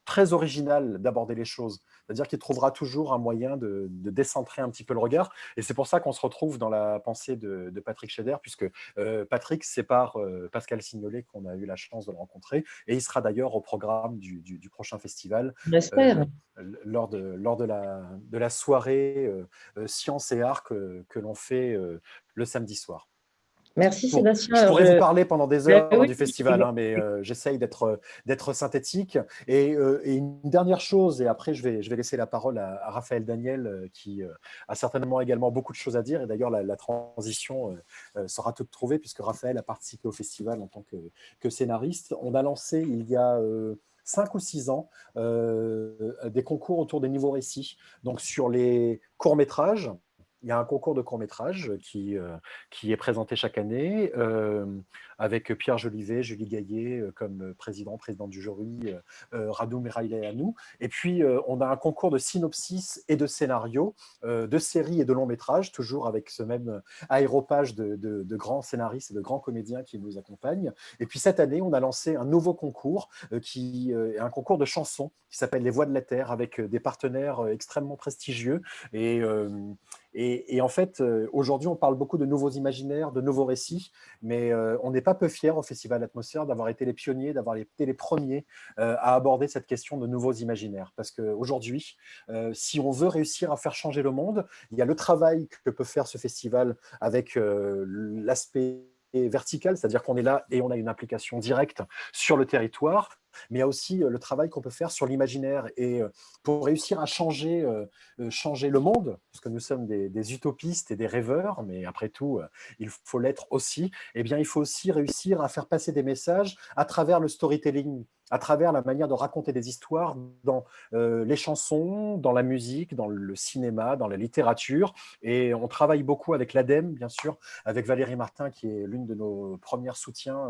très originale d'aborder les choses. C'est-à-dire qu'il trouvera toujours un moyen de décentrer un petit peu le regard. Et c'est pour ça qu'on se retrouve dans la pensée de Patrick Scheder, puisque Patrick, c'est par Pascal Signolet qu'on a eu la chance de le rencontrer. Et il sera d'ailleurs au programme du prochain festival. J'espère. Lors de la soirée Sciences et Arts que l'on fait le samedi soir. Merci Bon, Sébastien. je pourrais vous parler pendant des heures oui, du festival, mais j'essaye d'être synthétique. Et une dernière chose, et après je vais laisser la parole à Raphaël Daniel, qui a certainement également beaucoup de choses à dire. Et d'ailleurs, la transition sera toute trouvée, puisque Raphaël a participé au festival en tant que scénariste. On a lancé il y a 5 ou 6 ans des concours autour des niveaux récits. Donc sur les courts-métrages, il y a un concours de court-métrage qui est présenté chaque année avec Pierre Jolivet, Julie Gaillet comme présidente du jury, Radou Meraïla et nous. Et puis, on a un concours de synopsis et de scénarios, de séries et de longs métrages, toujours avec ce même aéropage de grands scénaristes et de grands comédiens qui nous accompagnent. Et puis, cette année, on a lancé un nouveau concours qui est un concours de chansons qui s'appelle Les Voix de la Terre, avec des partenaires extrêmement prestigieux. Et en fait, aujourd'hui, on parle beaucoup de nouveaux imaginaires, de nouveaux récits, mais on n'est pas peu fiers au Festival Atmosphère d'avoir été les pionniers, d'avoir été les premiers à aborder cette question de nouveaux imaginaires. Parce qu'aujourd'hui, si on veut réussir à faire changer le monde, il y a le travail que peut faire ce festival avec l'aspect vertical, c'est-à-dire qu'on est là et on a une implication directe sur le territoire, mais il y a aussi le travail qu'on peut faire sur l'imaginaire. Et pour réussir à changer le monde, parce que nous sommes des utopistes et des rêveurs, mais après tout, il faut l'être aussi, eh bien, il faut aussi réussir à faire passer des messages à travers le storytelling, à travers la manière de raconter des histoires dans les chansons, dans la musique, dans le cinéma, dans la littérature. Et on travaille beaucoup avec l'ADEME, bien sûr, avec Valérie Martin, qui est l'une de nos premières soutiens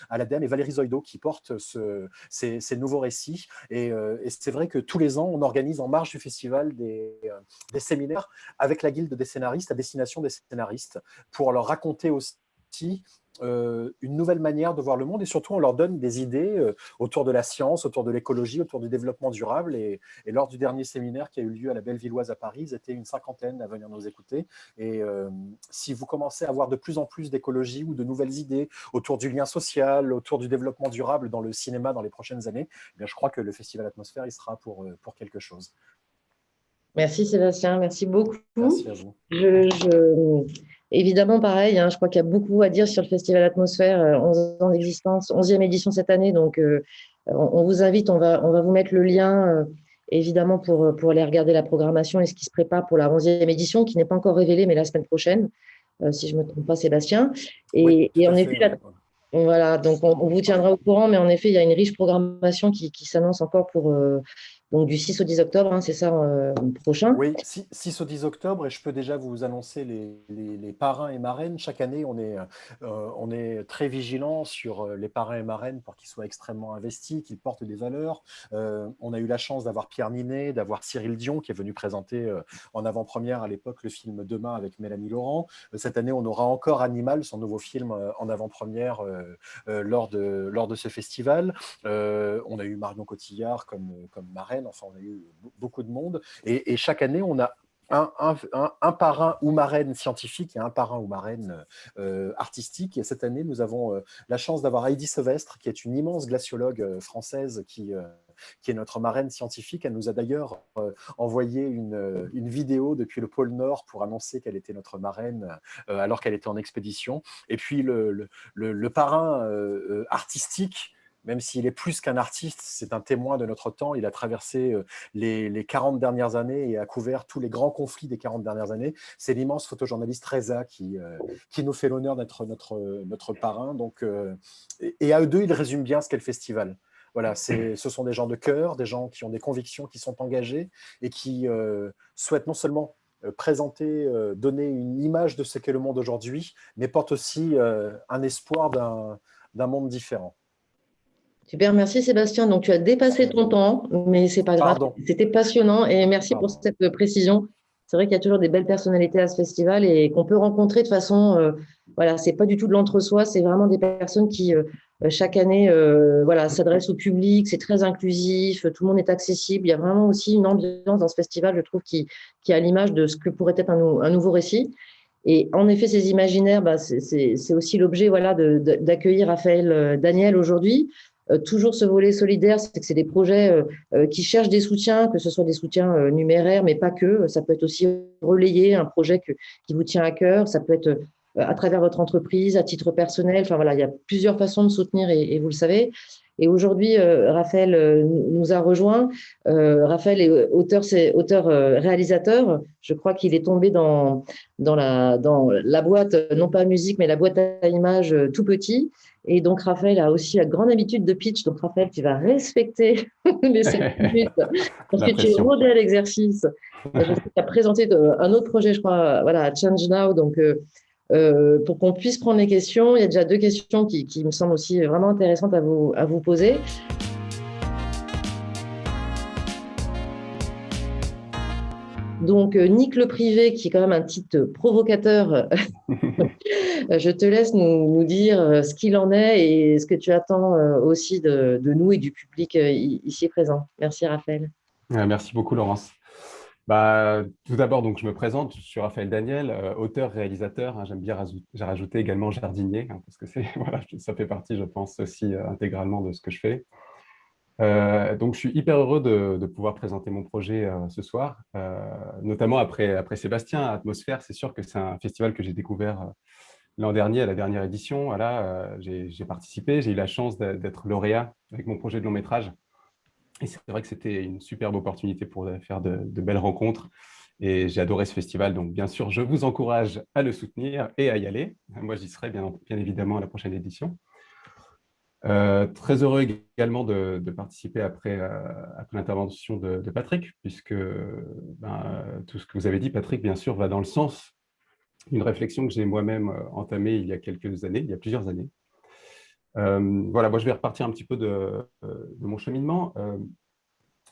à l'ADEME, et Valérie Zoido qui porte ces nouveaux récits. Et c'est vrai que tous les ans, on organise en marge du festival des séminaires avec la Guilde des scénaristes à destination des scénaristes pour leur raconter aussi une nouvelle manière de voir le monde, et surtout on leur donne des idées autour de la science, autour de l'écologie, autour du développement durable. Et lors du dernier séminaire qui a eu lieu à la Bellevilloise à Paris, ils étaient une 50aine à venir nous écouter. Et si vous commencez à avoir de plus en plus d'écologie ou de nouvelles idées autour du lien social, autour du développement durable dans le cinéma dans les prochaines années, eh bien, je crois que le Festival Atmosphère, il sera pour quelque chose. Merci Sébastien, merci beaucoup. Merci à vous. Évidemment, pareil, hein, je crois qu'il y a beaucoup à dire sur le Festival Atmosphère, 11 ans d'existence, 11e édition cette année, donc on vous invite, on va vous mettre le lien, évidemment, pour aller regarder la programmation et ce qui se prépare pour la 11e édition, qui n'est pas encore révélée, mais la semaine prochaine, si je ne me trompe pas, Sébastien. Oui, Et en fait, effet, voilà, donc on vous tiendra au courant, mais en effet, il y a une riche programmation qui s'annonce encore pour Donc du 6 au 10 octobre, hein, c'est ça, prochain. Oui, 6 au 10 octobre, et je peux déjà vous annoncer les parrains et marraines. Chaque année, on est très vigilant sur les parrains et marraines pour qu'ils soient extrêmement investis, qu'ils portent des valeurs. On a eu la chance d'avoir Pierre Ninet, d'avoir Cyril Dion qui est venu présenter en avant-première à l'époque le film Demain avec Mélanie Laurent. Cette année, on aura encore Animal, son nouveau film en avant-première lors de ce festival. On a eu Marion Cotillard comme marraine, enfin on a eu beaucoup de monde. Et chaque année, on a un parrain ou marraine scientifique et un parrain ou marraine artistique. Et cette année, nous avons la chance d'avoir Heidi Sevestre, qui est une immense glaciologue française qui est notre marraine scientifique. Elle nous a d'ailleurs envoyé une vidéo depuis le pôle Nord pour annoncer qu'elle était notre marraine alors qu'elle était en expédition. Et puis le parrain artistique, même s'il est plus qu'un artiste, c'est un témoin de notre temps. Il a traversé les 40 dernières années et a couvert tous les grands conflits des 40 dernières années. C'est l'immense photojournaliste Reza qui nous fait l'honneur d'être notre parrain. Donc, et à eux deux, ils résument bien ce qu'est le festival. Voilà, ce sont des gens de cœur, des gens qui ont des convictions, qui sont engagés et qui souhaitent non seulement présenter, donner une image de ce qu'est le monde aujourd'hui, mais portent aussi un espoir d'un monde différent. Super, merci Sébastien. Donc tu as dépassé ton temps, mais c'est pas grave. Pardon. C'était passionnant et merci pour Pardon. cette précision. C'est vrai qu'il y a toujours des belles personnalités à ce festival et qu'on peut rencontrer de façon, voilà, c'est pas du tout de l'entre-soi, c'est vraiment des personnes qui chaque année, voilà, s'adressent au public. C'est très inclusif, tout le monde est accessible. Il y a vraiment aussi une ambiance dans ce festival, je trouve, qui a l'image de ce que pourrait être un nouveau récit. Et en effet, ces imaginaires, bah, c'est aussi l'objet, voilà, d'accueillir Raphaël Daniel aujourd'hui. Toujours ce volet solidaire, c'est que c'est des projets qui cherchent des soutiens, que ce soit des soutiens numéraires, mais pas que. Ça peut être aussi relayer un projet qui vous tient à cœur. Ça peut être à travers votre entreprise, à titre personnel. Enfin voilà, il y a plusieurs façons de soutenir et vous le savez. Et aujourd'hui, Raphaël nous a rejoint. Raphaël est auteur-réalisateur. Je crois qu'il est tombé dans la boîte, non pas musique, mais la boîte à images tout petit. Et donc, Raphaël a aussi la grande habitude de pitch. Donc, Raphaël, tu vas respecter les 5 minutes parce La que tu es pression. rodé à l'exercice. Je sais que tu as présenté un autre projet, je crois, voilà, à Change Now. Donc, pour qu'on puisse prendre les questions, il y a déjà 2 questions qui me semblent aussi vraiment intéressantes à vous poser. Donc, Nick le Privé, qui est quand même un titre provocateur, je te laisse nous dire ce qu'il en est et ce que tu attends aussi de nous et du public ici présent. Merci, Raphaël. Merci beaucoup, Laurence. Bah, tout d'abord, donc, je me présente, je suis Raphaël Daniel, auteur, réalisateur. Hein, j'aime bien j'ai rajouté également jardinier, hein, parce que voilà, ça fait partie, je pense, aussi intégralement de ce que je fais. Donc, je suis hyper heureux de pouvoir présenter mon projet ce soir, notamment après Sébastien. Atmosphère, c'est sûr que c'est un festival que j'ai découvert l'an dernier, à la dernière édition. Voilà, j'ai participé, j'ai eu la chance d'être lauréat avec mon projet de long métrage. Et c'est vrai que c'était une superbe opportunité pour faire de belles rencontres. Et j'ai adoré ce festival. Donc, bien sûr, je vous encourage à le soutenir et à y aller. Moi, j'y serai bien évidemment à la prochaine édition. Très heureux également de participer après l'intervention de Patrick, puisque tout ce que vous avez dit, Patrick, bien sûr, va dans le sens d'une réflexion que j'ai moi-même entamée il y a quelques années, il y a plusieurs années. Voilà, moi, je vais repartir un petit peu de mon cheminement.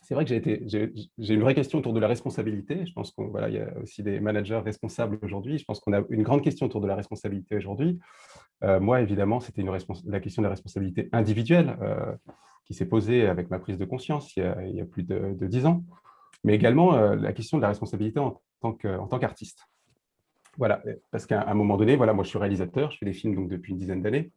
C'est vrai que j'ai une vraie question autour de la responsabilité. Je pense qu'il y a aussi des managers responsables aujourd'hui. Je pense qu'on a une grande question autour de la responsabilité aujourd'hui. Moi, évidemment, c'était la question de la responsabilité individuelle qui s'est posée avec ma prise de conscience il y a plus de 10 ans, mais également la question de la responsabilité en tant qu'artiste. Voilà, parce qu'à un moment donné, voilà, moi, je suis réalisateur, je fais des films donc, depuis une dizaine d'années.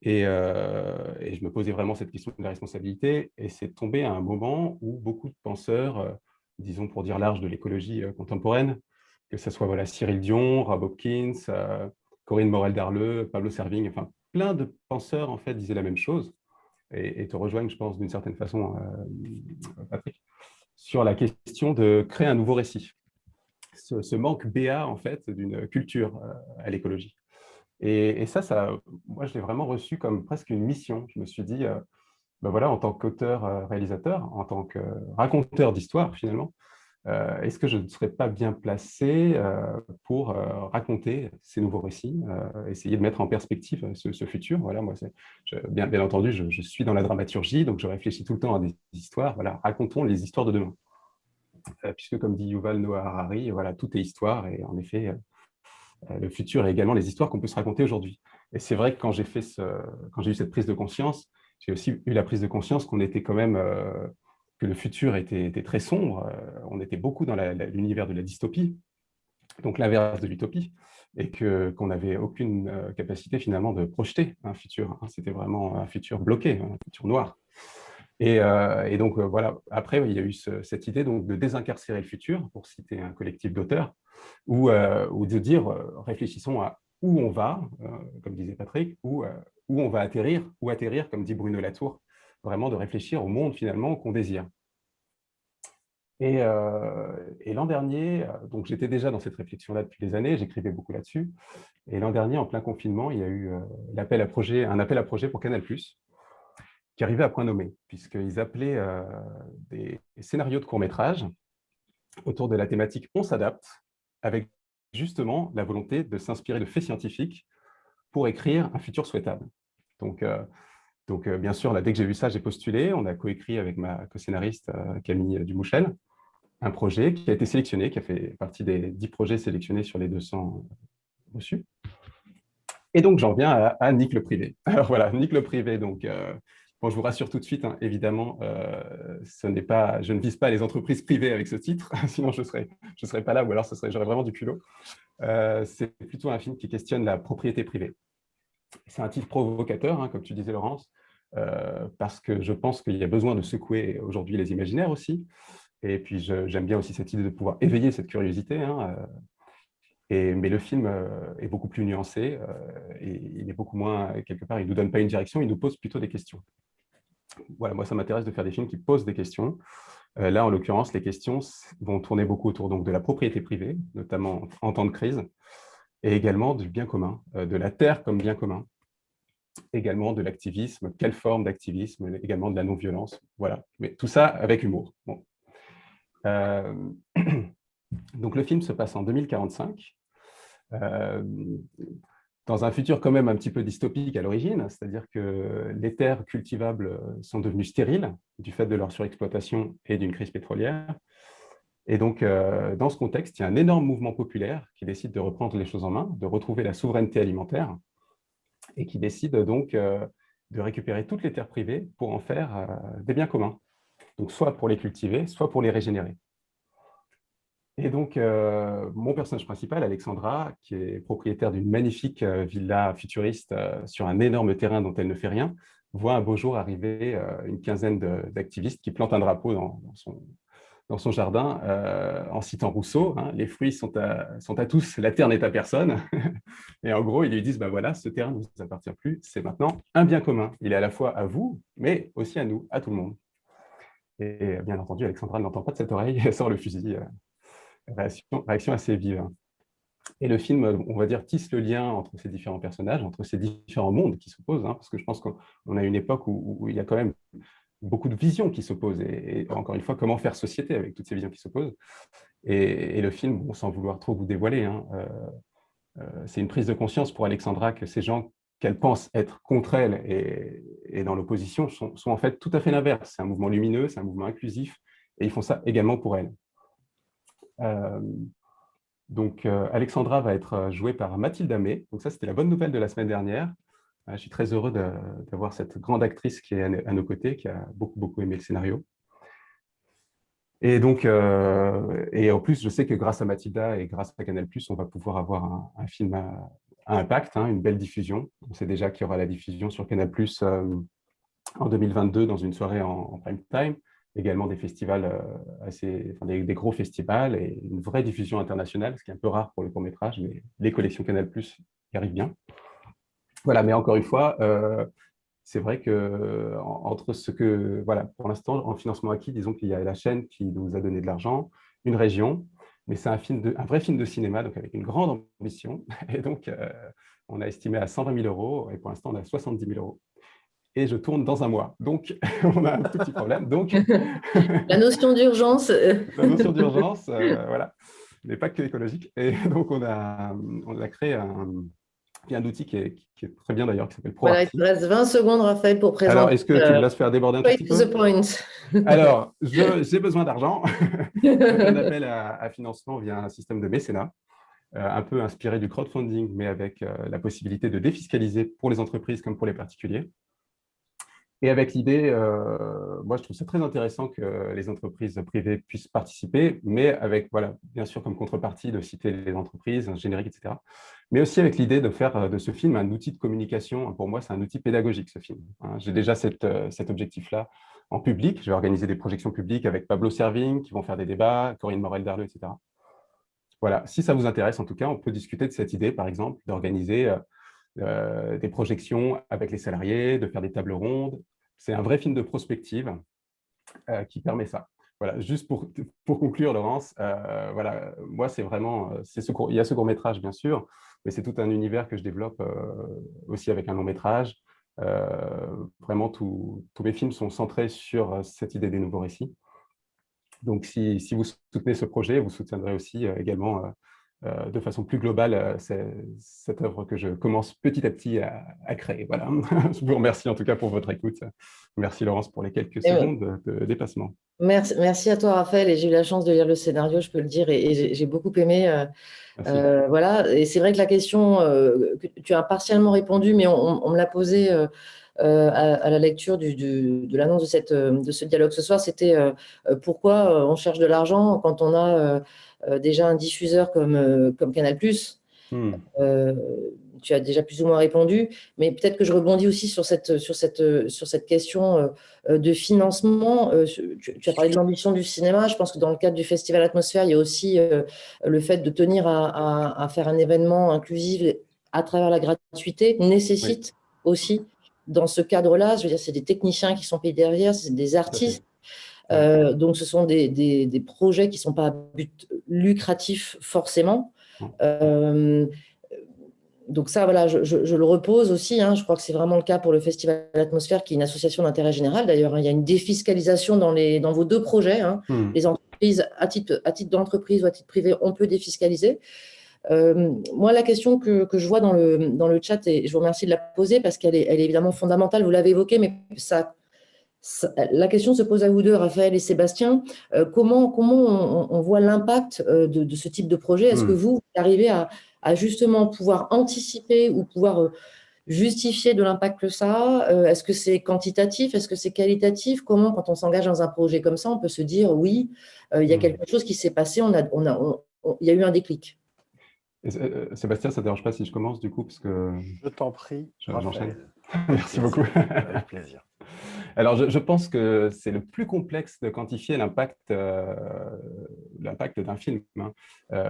Et je me posais vraiment cette question de la responsabilité. Et c'est tombé à un moment où beaucoup de penseurs, disons pour dire large, de l'écologie contemporaine, que ce soit voilà, Cyril Dion, Rob Hopkins, Corinne Morel-Darleux, Pablo Servigne, enfin plein de penseurs en fait disaient la même chose et te rejoignent, je pense, d'une certaine façon, Patrick, sur la question de créer un nouveau récit. Ce manque béat en fait d'une culture à l'écologie. Et ça, moi, je l'ai vraiment reçu comme presque une mission. Je me suis dit, ben voilà, en tant qu'auteur, réalisateur, en tant que raconteur d'histoire finalement, est-ce que je ne serais pas bien placé pour raconter ces nouveaux récits, essayer de mettre en perspective ce futur. Voilà, moi, bien entendu, je suis dans la dramaturgie, donc je réfléchis tout le temps à des histoires. Voilà, racontons les histoires de demain. Puisque, comme dit Yuval Noah Harari, voilà, tout est histoire, et en effet, le futur est également les histoires qu'on peut se raconter aujourd'hui. Et c'est vrai que quand j'ai eu cette prise de conscience, j'ai aussi eu la prise de conscience qu'on était quand même, que le futur était très sombre. On était beaucoup dans l'univers de la dystopie, donc l'inverse de l'utopie, et qu'on n'avait aucune capacité finalement de projeter un futur. C'était vraiment un futur bloqué, un futur noir. Et donc, voilà, après, il y a eu cette idée donc, de désincarcérer le futur, pour citer un collectif d'auteurs, ou de dire, réfléchissons à où on va, comme disait Patrick, où on va atterrir, comme dit Bruno Latour, vraiment de réfléchir au monde finalement qu'on désire. Et l'an dernier, donc j'étais déjà dans cette réflexion-là depuis des années, j'écrivais beaucoup là-dessus, et l'an dernier, en plein confinement, il y a eu un appel à projet pour Canal+, qui arrivait à point nommé, puisqu'ils appelaient des scénarios de court-métrage autour de la thématique « On s'adapte », avec justement la volonté de s'inspirer de faits scientifiques pour écrire un futur souhaitable. Donc bien sûr, là, dès que j'ai vu ça, j'ai postulé. On a coécrit avec ma co-scénariste Camille Dumouchel un projet qui a été sélectionné, qui a fait partie des 10 projets sélectionnés sur les 200 reçus. Et donc, j'en viens à Nick le Privé. Alors voilà, Nick le Privé, donc... Bon, je vous rassure tout de suite, hein, évidemment, je ne vise pas les entreprises privées avec ce titre, sinon je ne serais pas là, ou alors j'aurais vraiment du culot. C'est plutôt un film qui questionne la propriété privée. C'est un titre provocateur, hein, comme tu disais, Laurence, parce que je pense qu'il y a besoin de secouer aujourd'hui les imaginaires aussi. Et puis, j'aime bien aussi cette idée de pouvoir éveiller cette curiosité. Hein, mais le film est beaucoup plus nuancé et il est beaucoup moins, quelque part, il ne nous donne pas une direction, il nous pose plutôt des questions. Voilà, moi, ça m'intéresse de faire des films qui posent des questions. Là, en l'occurrence, les questions vont tourner beaucoup autour donc, de la propriété privée, notamment en temps de crise, et également du bien commun, de la terre comme bien commun, également de l'activisme, quelle forme d'activisme, également de la non-violence. Voilà, mais tout ça avec humour. Bon. Donc, le film se passe en 2045. Dans un futur quand même un petit peu dystopique à l'origine, c'est-à-dire que les terres cultivables sont devenues stériles du fait de leur surexploitation et d'une crise pétrolière. Et donc, dans ce contexte, il y a un énorme mouvement populaire qui décide de reprendre les choses en main, de retrouver la souveraineté alimentaire, et qui décide donc de récupérer toutes les terres privées pour en faire des biens communs. Donc, soit pour les cultiver, soit pour les régénérer. Et donc, mon personnage principal, Alexandra, qui est propriétaire d'une magnifique villa futuriste sur un énorme terrain dont elle ne fait rien, voit un beau jour arriver une quinzaine d'activistes qui plantent un drapeau dans son jardin en citant Rousseau. Hein, les fruits sont à tous, la terre n'est à personne. Et en gros, ils lui disent, bah voilà, ce terrain ne vous appartient plus, c'est maintenant un bien commun. Il est à la fois à vous, mais aussi à nous, à tout le monde. Et bien entendu, Alexandra n'entend pas de cette oreille, elle sort le fusil. Réaction assez vive. Et le film, on va dire, tisse le lien entre ces différents personnages, entre ces différents mondes qui s'opposent, hein, parce que je pense qu'on a une époque où il y a quand même beaucoup de visions qui s'opposent, et encore une fois, comment faire société avec toutes ces visions qui s'opposent. Et le film, bon, sans vouloir trop vous dévoiler, hein, c'est une prise de conscience pour Alexandra que ces gens qu'elle pense être contre elle et dans l'opposition sont en fait tout à fait l'inverse. C'est un mouvement lumineux, c'est un mouvement inclusif, et ils font ça également pour elle. Donc, Alexandra va être jouée par Mathilde Amé. Donc ça, c'était la bonne nouvelle de la semaine dernière. Je suis très heureux d'avoir cette grande actrice qui est à nos côtés, qui a beaucoup aimé le scénario. Et donc, et en plus, je sais que grâce à Mathilda et grâce à Canal+, on va pouvoir avoir un film à impact, hein, une belle diffusion. On sait déjà qu'il y aura la diffusion sur Canal+, en 2022 dans une soirée en prime time. Également des festivals des gros festivals et une vraie diffusion internationale, ce qui est un peu rare pour le court-métrage, mais les collections Canal+ y arrivent bien. Voilà, mais encore une fois, c'est vrai que entre ce que, voilà, pour l'instant, en financement acquis, disons qu'il y a la chaîne qui nous a donné de l'argent, une région, mais c'est un vrai film de cinéma, donc avec une grande ambition. Et donc, on a estimé à 120 000 €, et pour l'instant, on a 70 000 €. et je tourne dans un mois. Donc, on a un tout petit problème. Donc, La notion d'urgence. la notion d'urgence, voilà, n'est pas que écologique. Et donc, on a créé un outil qui est très bien d'ailleurs, qui s'appelle Voilà, il Proacti. te reste 20 secondes, Raphaël, pour Alors, présenter est-ce que tu me laisses faire déborder un tout straight petit to the peu? point. Alors, j'ai besoin d'argent. J'ai fait un appel à financement via un système de mécénat, un peu inspiré du crowdfunding, mais avec la possibilité de défiscaliser pour les entreprises comme pour les particuliers. Et avec l'idée, moi je trouve ça très intéressant que les entreprises privées puissent participer, mais avec, voilà, bien sûr comme contrepartie de citer les entreprises, un générique, etc. Mais aussi avec l'idée de faire de ce film un outil de communication. Pour moi, c'est un outil pédagogique, ce film. J'ai déjà cet objectif-là en public. Je vais organiser des projections publiques avec Pablo Servigne, qui vont faire des débats, Corinne Morel-Darleux, etc. Voilà, si ça vous intéresse, en tout cas, on peut discuter de cette idée, par exemple, d'organiser des projections avec les salariés, de faire des tables rondes. C'est un vrai film de prospective qui permet ça. Voilà, juste pour conclure, Laurence, voilà, moi, c'est vraiment, il y a ce court-métrage, bien sûr, mais c'est tout un univers que je développe aussi avec un long-métrage. Vraiment, tous mes films sont centrés sur cette idée des nouveaux récits. Donc, si vous soutenez ce projet, vous soutiendrez aussi également de façon plus globale cette œuvre que je commence petit à petit à créer. Voilà. Je vous remercie en tout cas pour votre écoute. Merci Laurence pour les quelques secondes de dépassement. Merci à toi, Raphaël. Et j'ai eu la chance de lire le scénario, je peux le dire, et j'ai beaucoup aimé. Voilà. Et c'est vrai que la question que tu as partiellement répondu, mais on me l'a posée à la lecture de l'annonce de ce dialogue ce soir, c'était pourquoi on cherche de l'argent quand on a déjà un diffuseur comme Canal+. Tu as déjà plus ou moins répondu, mais peut-être que je rebondis aussi sur cette question de financement. Tu as parlé de l'ambition du cinéma. Je pense que dans le cadre du Festival Atmosphère, il y a aussi le fait de tenir à faire un événement inclusif à travers la gratuité nécessite aussi, dans ce cadre-là, je veux dire, c'est des techniciens qui sont payés derrière, c'est des artistes. Donc, ce sont des projets qui ne sont pas à but lucratif forcément. Donc ça, voilà, je le repose aussi. Je crois que c'est vraiment le cas pour le Festival Atmosphère, qui est une association d'intérêt général. D'ailleurs, il y a une défiscalisation dans vos deux projets. Les entreprises, à titre d'entreprise ou à titre privé, on peut défiscaliser. Moi, la question que je vois dans le chat, et je vous remercie de la poser parce qu'elle est évidemment fondamentale, vous l'avez évoqué, mais la question se pose à vous deux, Raphaël et Sébastien. Comment on voit l'impact de ce type de projet? Est-ce que vous arrivez à justement pouvoir anticiper ou pouvoir justifier de l'impact que ça a? Est-ce que c'est quantitatif? Est-ce que c'est qualitatif? Comment, quand on s'engage dans un projet comme ça, on peut se dire oui, il y a quelque chose qui s'est passé, il y a eu un déclic? Sébastien, ça ne te dérange pas si je commence du coup, parce que je t'en prie, j'enchaîne. Merci beaucoup. Avec plaisir. Alors, je pense que c'est le plus complexe de quantifier l'impact d'un film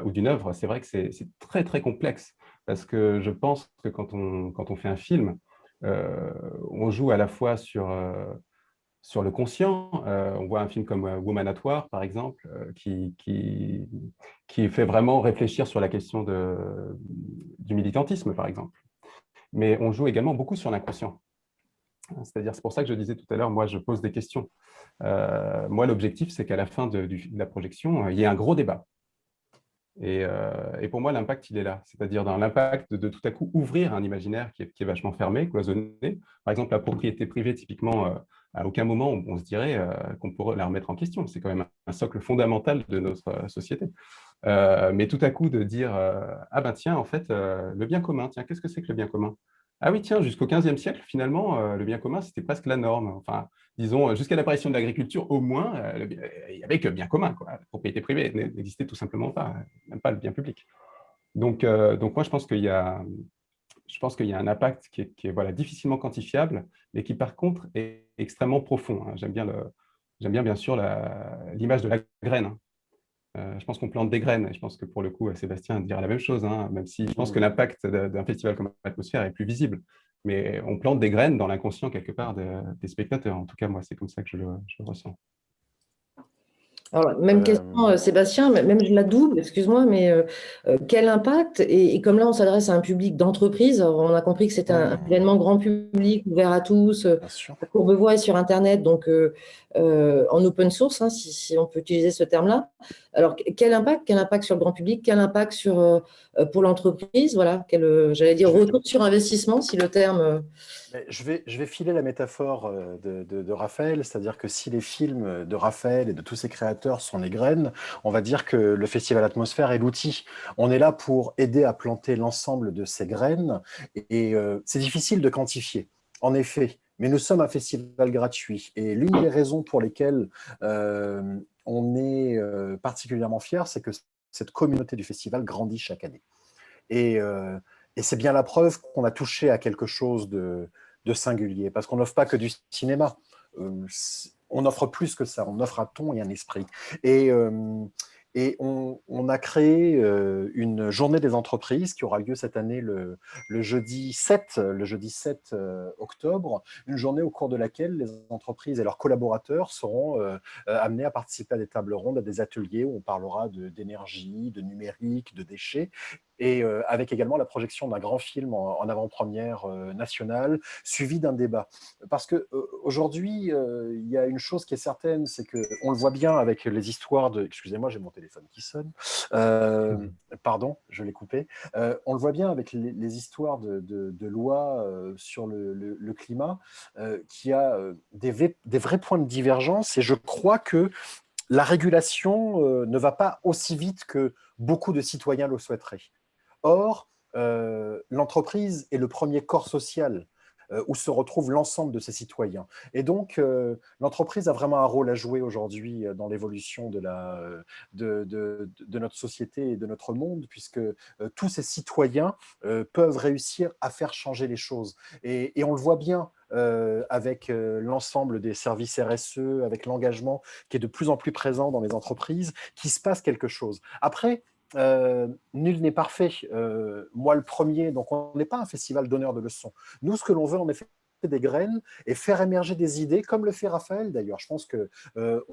ou d'une œuvre. C'est vrai que c'est très, très complexe parce que je pense que quand on fait un film, on joue à la fois sur le conscient. On voit un film comme Woman at War, par exemple, qui fait vraiment réfléchir sur la question du militantisme, par exemple. Mais on joue également beaucoup sur l'inconscient. C'est-à-dire, c'est pour ça que je disais tout à l'heure, moi, je pose des questions. Moi, l'objectif, c'est qu'à la fin de la projection, il y ait un gros débat. Et pour moi, l'impact, il est là. C'est-à-dire dans l'impact de tout à coup ouvrir un imaginaire qui est vachement fermé, cloisonné. Par exemple, la propriété privée, typiquement, à aucun moment, on se dirait qu'on pourrait la remettre en question. C'est quand même un socle fondamental de notre société. Mais tout à coup, de dire ah ben tiens, en fait, le bien commun, tiens, qu'est-ce que c'est que le bien commun? Ah oui, tiens, jusqu'au XVe siècle, finalement, le bien commun, c'était presque la norme. Enfin, disons, jusqu'à l'apparition de l'agriculture, au moins, il n'y avait que le bien commun, quoi. La propriété privée n'existait tout simplement pas, même pas le bien public. Donc moi, je pense qu'il y a un impact qui est voilà, difficilement quantifiable, mais qui, par contre, est extrêmement profond. J'aime bien, bien sûr, l'image de la graine. Je pense qu'on plante des graines, et je pense que pour le coup, Sébastien dira la même chose, même si je pense que l'impact d'un festival comme Atmosphère est plus visible. Mais on plante des graines dans l'inconscient quelque part des spectateurs. En tout cas, moi, c'est comme ça que je le ressens. Alors, même question, Sébastien, même je la double, excuse-moi, mais quel impact, et comme là on s'adresse à un public d'entreprise, on a compris que c'était un événement grand public, ouvert à tous, Bien sûr. Courbevoie est sur Internet, donc en open source, hein, si on peut utiliser ce terme-là. Alors, quel impact sur le grand public, quel impact pour l'entreprise, voilà, j'allais dire retour sur investissement, si le terme… Mais je vais filer la métaphore de Raphaël, c'est-à-dire que si les films de Raphaël et de tous ses créateurs sont les graines, on va dire que le Festival Atmosphère est l'outil. On est là pour aider à planter l'ensemble de ces graines et c'est difficile de quantifier, en effet. Mais nous sommes un festival gratuit et l'une des raisons pour lesquelles on est particulièrement fiers, c'est que cette communauté du festival grandit chaque année. Et, euh, et c'est bien la preuve qu'on a touché à quelque chose de singulier, parce qu'on n'offre pas que du cinéma. On offre plus que ça, on offre un ton et un esprit. Et, euh, et on a créé une journée des entreprises qui aura lieu cette année le jeudi 7, octobre, une journée au cours de laquelle les entreprises et leurs collaborateurs seront amenés à participer à des tables rondes, à des ateliers où on parlera d'énergie, de numérique, de déchets, et avec également la projection d'un grand film en avant-première nationale, suivi d'un débat. Parce qu'aujourd'hui, il y a une chose qui est certaine, c'est qu'on le voit bien avec les histoires de… Excusez-moi, j'ai mon téléphone qui sonne. Pardon, je l'ai coupé. On le voit bien avec les histoires de lois sur le climat, qui a des vrais points de divergence. Et je crois que la régulation ne va pas aussi vite que beaucoup de citoyens le souhaiteraient. Or, l'entreprise est le premier corps social où se retrouve l'ensemble de ses citoyens. Et donc, l'entreprise a vraiment un rôle à jouer aujourd'hui dans l'évolution de notre société et de notre monde, puisque tous ces citoyens peuvent réussir à faire changer les choses. Et on le voit bien avec l'ensemble des services RSE, avec l'engagement qui est de plus en plus présent dans les entreprises, qu'il se passe quelque chose. Après, nul n'est parfait. Moi, le premier, donc on n'est pas un festival donneur de leçons. Nous, ce que l'on veut, en effet, c'est des graines et faire émerger des idées, comme le fait Raphaël d'ailleurs. Je pense que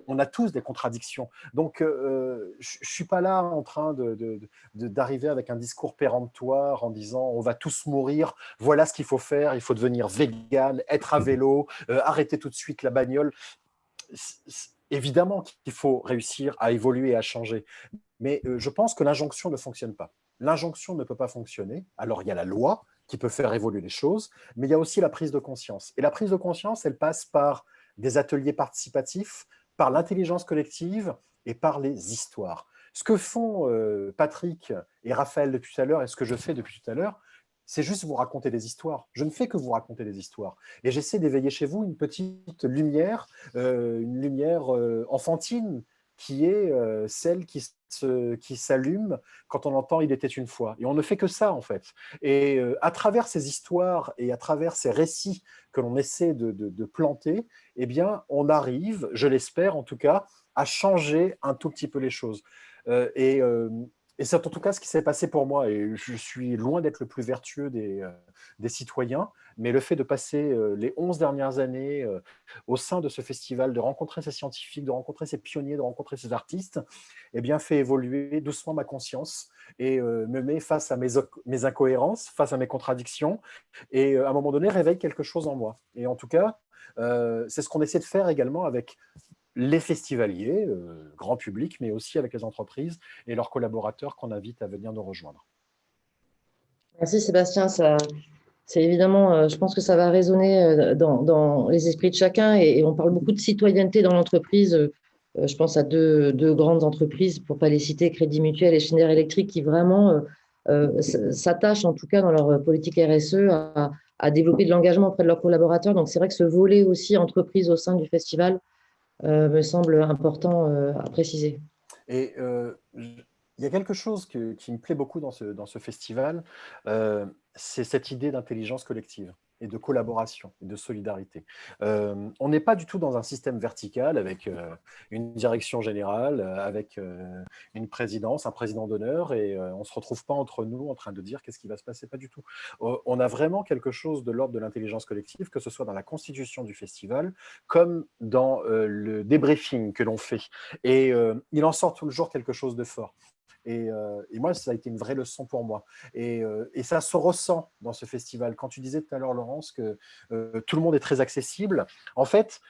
on a tous des contradictions. Donc, je suis pas là en train d'arriver avec un discours péremptoire en disant on va tous mourir, voilà ce qu'il faut faire, il faut devenir vegan, être à vélo, arrêter tout de suite la bagnole. Évidemment qu'il faut réussir à évoluer et à changer. Mais je pense que l'injonction ne fonctionne pas. L'injonction ne peut pas fonctionner. Alors, il y a la loi qui peut faire évoluer les choses, mais il y a aussi la prise de conscience. Et la prise de conscience, elle passe par des ateliers participatifs, par l'intelligence collective et par les histoires. Ce que font Patrick et Raphaël depuis tout à l'heure et ce que je fais depuis tout à l'heure, c'est juste vous raconter des histoires. Je ne fais que vous raconter des histoires. Et j'essaie d'éveiller chez vous une petite lumière, une lumière enfantine, qui est celle qui s'allume quand on entend Il était une fois. Et on ne fait que ça, en fait. Et à travers ces histoires et à travers ces récits que l'on essaie de planter, eh bien, on arrive, je l'espère en tout cas, à changer un tout petit peu les choses. Euh, et, euh, et c'est en tout cas ce qui s'est passé pour moi. Et je suis loin d'être le plus vertueux des citoyens, mais le fait de passer les 11 dernières années au sein de ce festival, de rencontrer ces scientifiques, de rencontrer ces pionniers, de rencontrer ces artistes, eh bien, fait évoluer doucement ma conscience et me met face à mes incohérences, face à mes contradictions, et à un moment donné, réveille quelque chose en moi. Et en tout cas, c'est ce qu'on essaie de faire également avec les festivaliers, grand public, mais aussi avec les entreprises et leurs collaborateurs qu'on invite à venir nous rejoindre. Merci Sébastien, c'est évidemment, je pense que ça va résonner dans les esprits de chacun et on parle beaucoup de citoyenneté dans l'entreprise. Je pense à deux grandes entreprises, pour ne pas les citer, Crédit Mutuel et Schneider Electric, qui vraiment s'attachent, en tout cas dans leur politique RSE, à développer de l'engagement auprès de leurs collaborateurs. Donc c'est vrai que ce volet aussi entreprise au sein du festival me semble important à préciser. Et il y a quelque chose qui me plaît beaucoup dans ce festival, c'est cette idée d'intelligence collective. et de collaboration et de solidarité. On n'est pas du tout dans un système vertical avec une direction générale, avec une présidence, un président d'honneur, et on ne se retrouve pas entre nous en train de dire qu'est-ce qui va se passer, pas du tout. On a vraiment quelque chose de l'ordre de l'intelligence collective, que ce soit dans la constitution du festival, comme dans le débriefing que l'on fait. Et il en sort toujours quelque chose de fort. Et moi, ça a été une vraie leçon pour moi. Et ça se ressent dans ce festival. Quand tu disais tout à l'heure, Laurence, que tout le monde est très accessible, en fait,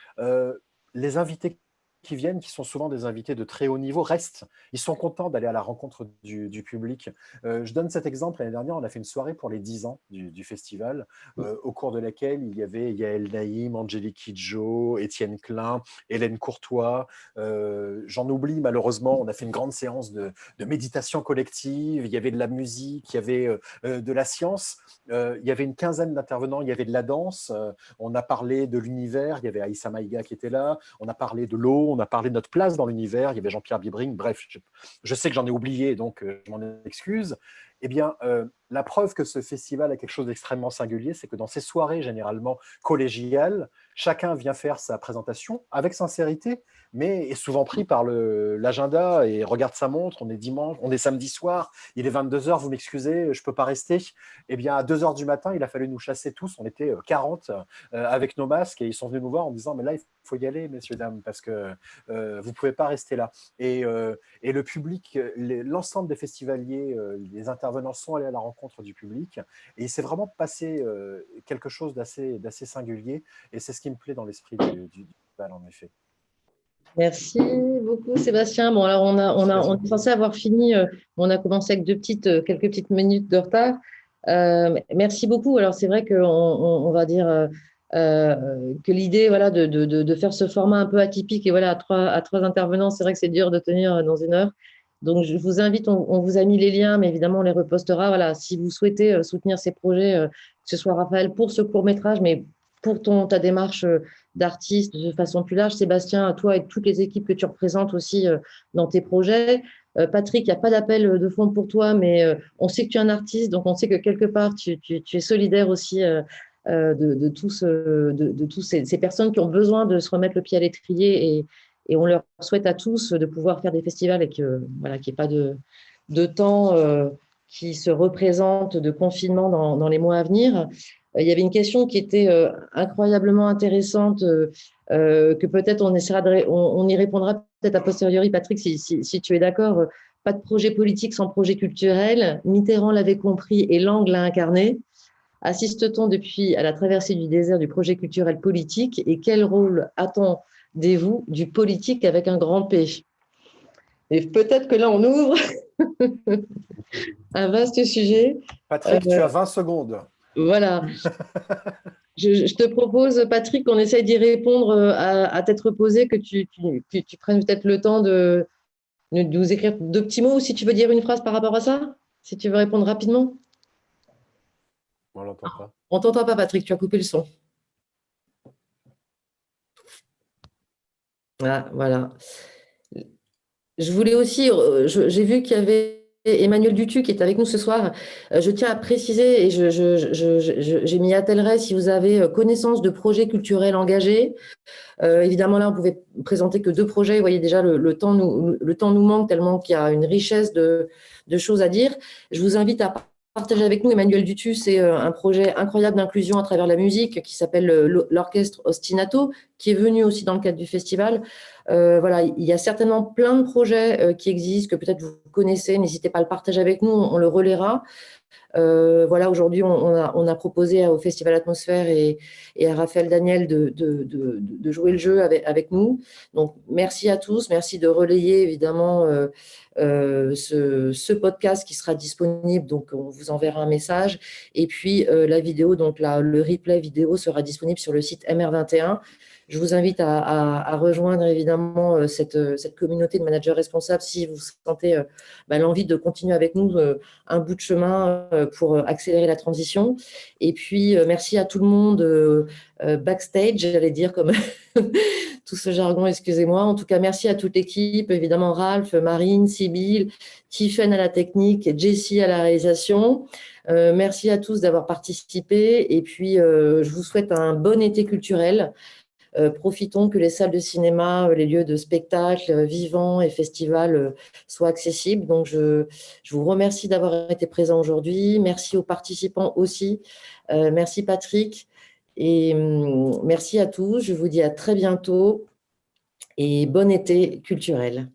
les invités qui viennent, qui sont souvent des invités de très haut niveau, restent. Ils sont contents d'aller à la rencontre du public. Je donne cet exemple. L'année dernière, on a fait une soirée pour les 10 ans du festival, au cours de laquelle il y avait Yael Naïm, Angélique Kidjo, Étienne Klein, Hélène Courtois. J'en oublie malheureusement. On a fait une grande séance de méditation collective. Il y avait de la musique, il y avait de la science. Il y avait une quinzaine d'intervenants. Il y avait de la danse. On a parlé de l'univers. Il y avait Aïssa Maïga qui était là. On a parlé de l'eau. On a parlé de notre place dans l'univers. Il y avait Jean-Pierre Bibring. Bref, je sais que j'en ai oublié, donc je m'en excuse. Eh bien, la preuve que ce festival a quelque chose d'extrêmement singulier, c'est que dans ces soirées généralement collégiales, chacun vient faire sa présentation avec sincérité, mais est souvent pris par l'agenda et regarde sa montre. On est dimanche, on est samedi soir, il est 22h, vous m'excusez, je ne peux pas rester. Eh bien, à 2h du matin, il a fallu nous chasser tous. On était 40 avec nos masques et ils sont venus nous voir en disant « Mais là, il faut y aller, messieurs, dames, parce que vous ne pouvez pas rester là. » Et le public, l'ensemble des festivaliers, les intervenants sont allés à la rencontre du public et il s'est vraiment passé quelque chose d'assez singulier et c'est ce qui me plaît dans l'esprit du festival, en effet. Merci beaucoup, Sébastien. Bon, alors on est censé avoir fini. On a commencé avec quelques petites minutes de retard. Merci beaucoup. Alors, c'est vrai qu'on va dire que l'idée, voilà, de faire ce format un peu atypique et voilà, à trois intervenants, c'est vrai que c'est dur de tenir dans une heure. Donc, je vous invite, on vous a mis les liens, mais évidemment, on les repostera. Voilà, si vous souhaitez soutenir ces projets, que ce soit Raphaël pour ce court-métrage, mais pour ta démarche d'artiste de façon plus large, Sébastien, à toi et toutes les équipes que tu représentes aussi dans tes projets. Patrick, il n'y a pas d'appel de fonds pour toi, mais on sait que tu es un artiste, donc on sait que quelque part, tu es solidaire aussi de tous ces personnes qui ont besoin de se remettre le pied à l'étrier et on leur souhaite à tous de pouvoir faire des festivals et voilà, qu'il n'y ait pas de temps qui se représente de confinement dans les mois à venir. Il y avait une question qui était incroyablement intéressante, que peut-être on y répondra peut-être a posteriori, Patrick, si tu es d'accord. Pas de projet politique sans projet culturel. Mitterrand l'avait compris et Lang l'a incarné. Assiste-t-on depuis à la traversée du désert du projet culturel politique et quel rôle attendez-vous du politique avec un grand P? Et peut-être que là, on ouvre un vaste sujet. Patrick, tu as 20 secondes. Voilà. Je te propose, Patrick, qu'on essaye d'y répondre à tête reposée, que tu prennes peut-être le temps de nous écrire deux petits mots ou si tu veux dire une phrase par rapport à ça, si tu veux répondre rapidement. On l'entend pas. On t'entend pas, Patrick, tu as coupé le son. Ah, voilà. Je voulais aussi, j'ai vu qu'il y avait Emmanuel Dutu qui est avec nous ce soir. Je tiens à préciser, et j'ai mis à tel si vous avez connaissance de projets culturels engagés. Évidemment, là, on pouvait présenter que 2 projets. Vous voyez déjà, le temps nous manque tellement qu'il y a une richesse de choses à dire. Je vous invite à partager avec nous. Emmanuel Dutu, c'est un projet incroyable d'inclusion à travers la musique qui s'appelle l'Orchestre Ostinato, qui est venu aussi dans le cadre du festival. Voilà, il y a certainement plein de projets qui existent, que peut-être vous connaissez. N'hésitez pas à le partager avec nous, on le relaiera. Voilà, aujourd'hui, on a proposé au Festival Atmosphère et à Raphaël Daniel de jouer le jeu avec nous. Donc, merci à tous. Merci de relayer, évidemment, ce podcast qui sera disponible. Donc, on vous enverra un message. Et puis, la vidéo, donc le replay vidéo sera disponible sur le site MR21. Je vous invite à rejoindre évidemment cette communauté de managers responsables si vous sentez l'envie de continuer avec nous un bout de chemin pour accélérer la transition. Et puis, merci à tout le monde backstage, j'allais dire, comme tout ce jargon, excusez-moi. En tout cas, merci à toute l'équipe, évidemment Ralph, Marine, Sybille, Tiffen à la technique, Jessie à la réalisation. Merci à tous d'avoir participé et puis je vous souhaite un bon été culturel. Profitons que les salles de cinéma, les lieux de spectacle vivants et festivals soient accessibles. Donc, je vous remercie d'avoir été présent aujourd'hui. Merci aux participants aussi. Merci Patrick. Et merci à tous. Je vous dis à très bientôt et bon été culturel.